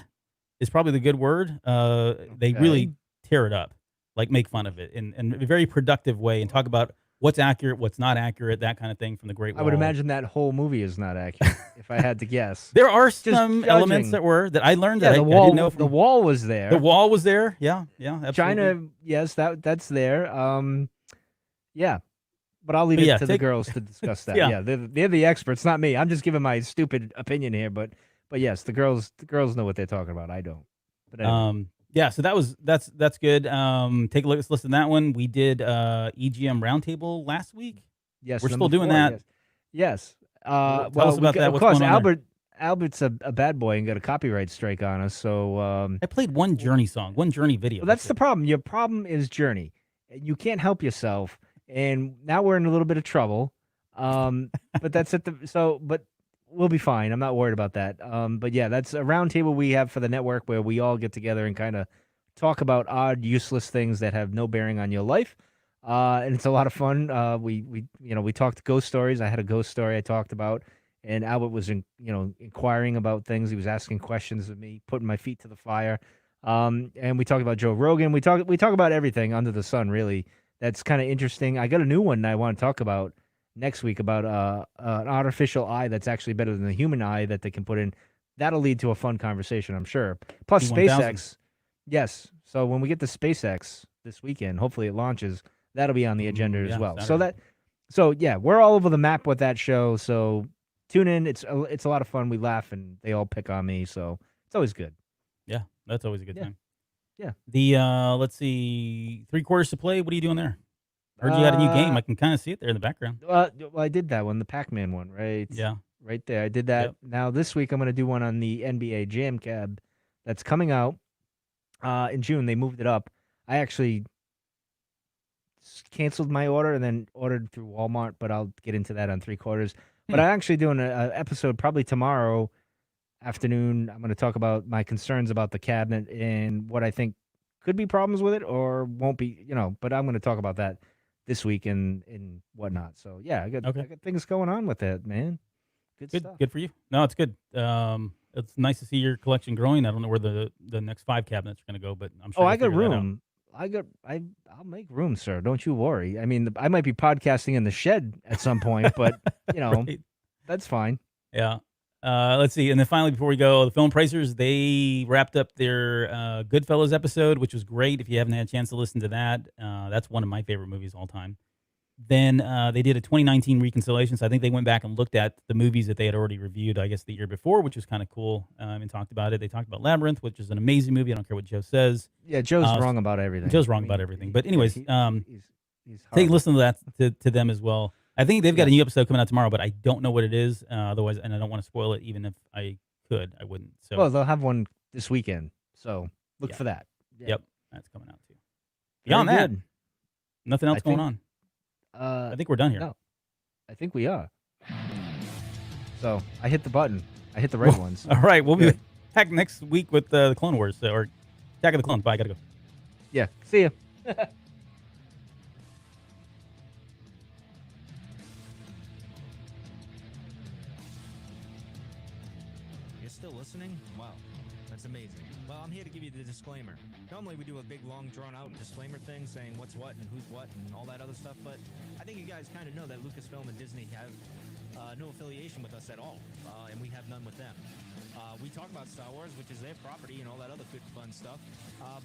is probably the good word. They really tear it up, like make fun of it in a very productive way and talk about what's accurate, what's not accurate, that kind of thing from the Great Wall. I would imagine that whole movie is not accurate, if I had to guess. There are some elements judging. that I learned Yeah, that the I wall. didn't know. The wall was there. The wall was there. Yeah, absolutely. China, yes, that's there. Yeah, but I'll leave But it yeah, to the girls to discuss that. Yeah. Yeah, they're the experts, not me. I'm just giving my stupid opinion here, but yes, the girls know what they're talking about. I don't. But anyway. Yeah, so that's good. Take a look. Let's listen to that one. We did EGM Roundtable last week. Yes, we're number still doing 4, that. Yes. Tell us we about that. Of What's course, going on there? Albert's a bad boy and got a copyright strike on us. So I played one Journey song, one Journey video. well, that's the problem. Your problem is Journey. You can't help yourself, and now we're in a little bit of trouble. But that's it. But we'll be fine. I'm not worried about that. But yeah, that's a roundtable we have for the network where we all get together and kind of talk about odd, useless things that have no bearing on your life. And it's a lot of fun. We talked ghost stories. I had a ghost story I talked about, and Albert was inquiring about things. He was asking questions of me, putting my feet to the fire. And we talked about Joe Rogan. We talk about everything under the sun, really. That's kind of interesting. I got a new one I want to talk about next week about an artificial eye that's actually better than the human eye that they can put in. That'll lead to a fun conversation, I'm sure. Plus T1000. SpaceX. Yes. So when we get to SpaceX, this weekend. Hopefully it launches. That'll be on the agenda as yeah, well. Saturday. So yeah, we're all over the map with that show. So tune in. It's a lot of fun. We laugh and they all pick on me. So it's always good. Yeah, that's always a good time. Yeah. The let's see, 3 quarters to play. What are you doing there? Heard you got a new game. I can kind of see it there in the background. Well, I did that one, the Pac-Man one, right? Yeah. Right there. I did that. Yep. Now this week I'm going to do one on the NBA Jam Cab that's coming out in June. They moved it up. I actually canceled my order and then ordered through Walmart, but I'll get into that on 3 quarters. But I'm actually doing an episode probably tomorrow afternoon. I'm going to talk about my concerns about the cabinet and what I think could be problems with it or won't be, but I'm going to talk about that this week and whatnot. So yeah, I got things going on with it, man. Good stuff. Good for you. No, it's good. It's nice to see your collection growing. I don't know where the next 5 cabinets are going to go, but I'm sure. Oh, I got room. I'll make room, sir. Don't you worry. I mean, I might be podcasting in the shed at some point, but Right. that's fine. Yeah. Let's see. And then finally, before we go, the Film Pricers, they wrapped up their Goodfellas episode, which was great. If you haven't had a chance to listen to that, that's one of my favorite movies of all time. Then they did a 2019 reconciliation. So I think they went back and looked at the movies that they had already reviewed, I guess, the year before, which was kind of cool, and talked about it. They talked about Labyrinth, which is an amazing movie. I don't care what Joe says. Yeah, Joe's wrong about everything. Joe's wrong about everything. But anyways, he's take a listen to that to them as well. I think they've got a new episode coming out tomorrow, but I don't know what it is. Otherwise, and I don't want to spoil it. Even if I could, I wouldn't. So well, they'll have one this weekend. So look for that. Yeah. Yep, that's coming out too. Beyond that, nothing else going on. I think we're done here. No, I think we are. So I hit the button. I hit the right ones. All right, we'll be back next week with the Clone Wars or Attack of the Clones. Bye, I gotta go. Yeah, see ya. You're still listening? Wow, that's amazing. Well, I'm here to give you the disclaimer. Normally we do a big, long, drawn-out disclaimer thing saying what's what and who's what and all that other stuff, but I think you guys kind of know that Lucasfilm and Disney have no affiliation with us at all, and we have none with them. We talk about Star Wars, which is their property, and all that other good, fun stuff,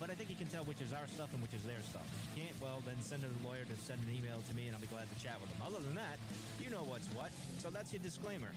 but I think you can tell which is our stuff and which is their stuff. If you can't, well, then send a lawyer to send an email to me, and I'll be glad to chat with them. Other than that, you know what's what, so that's your disclaimer.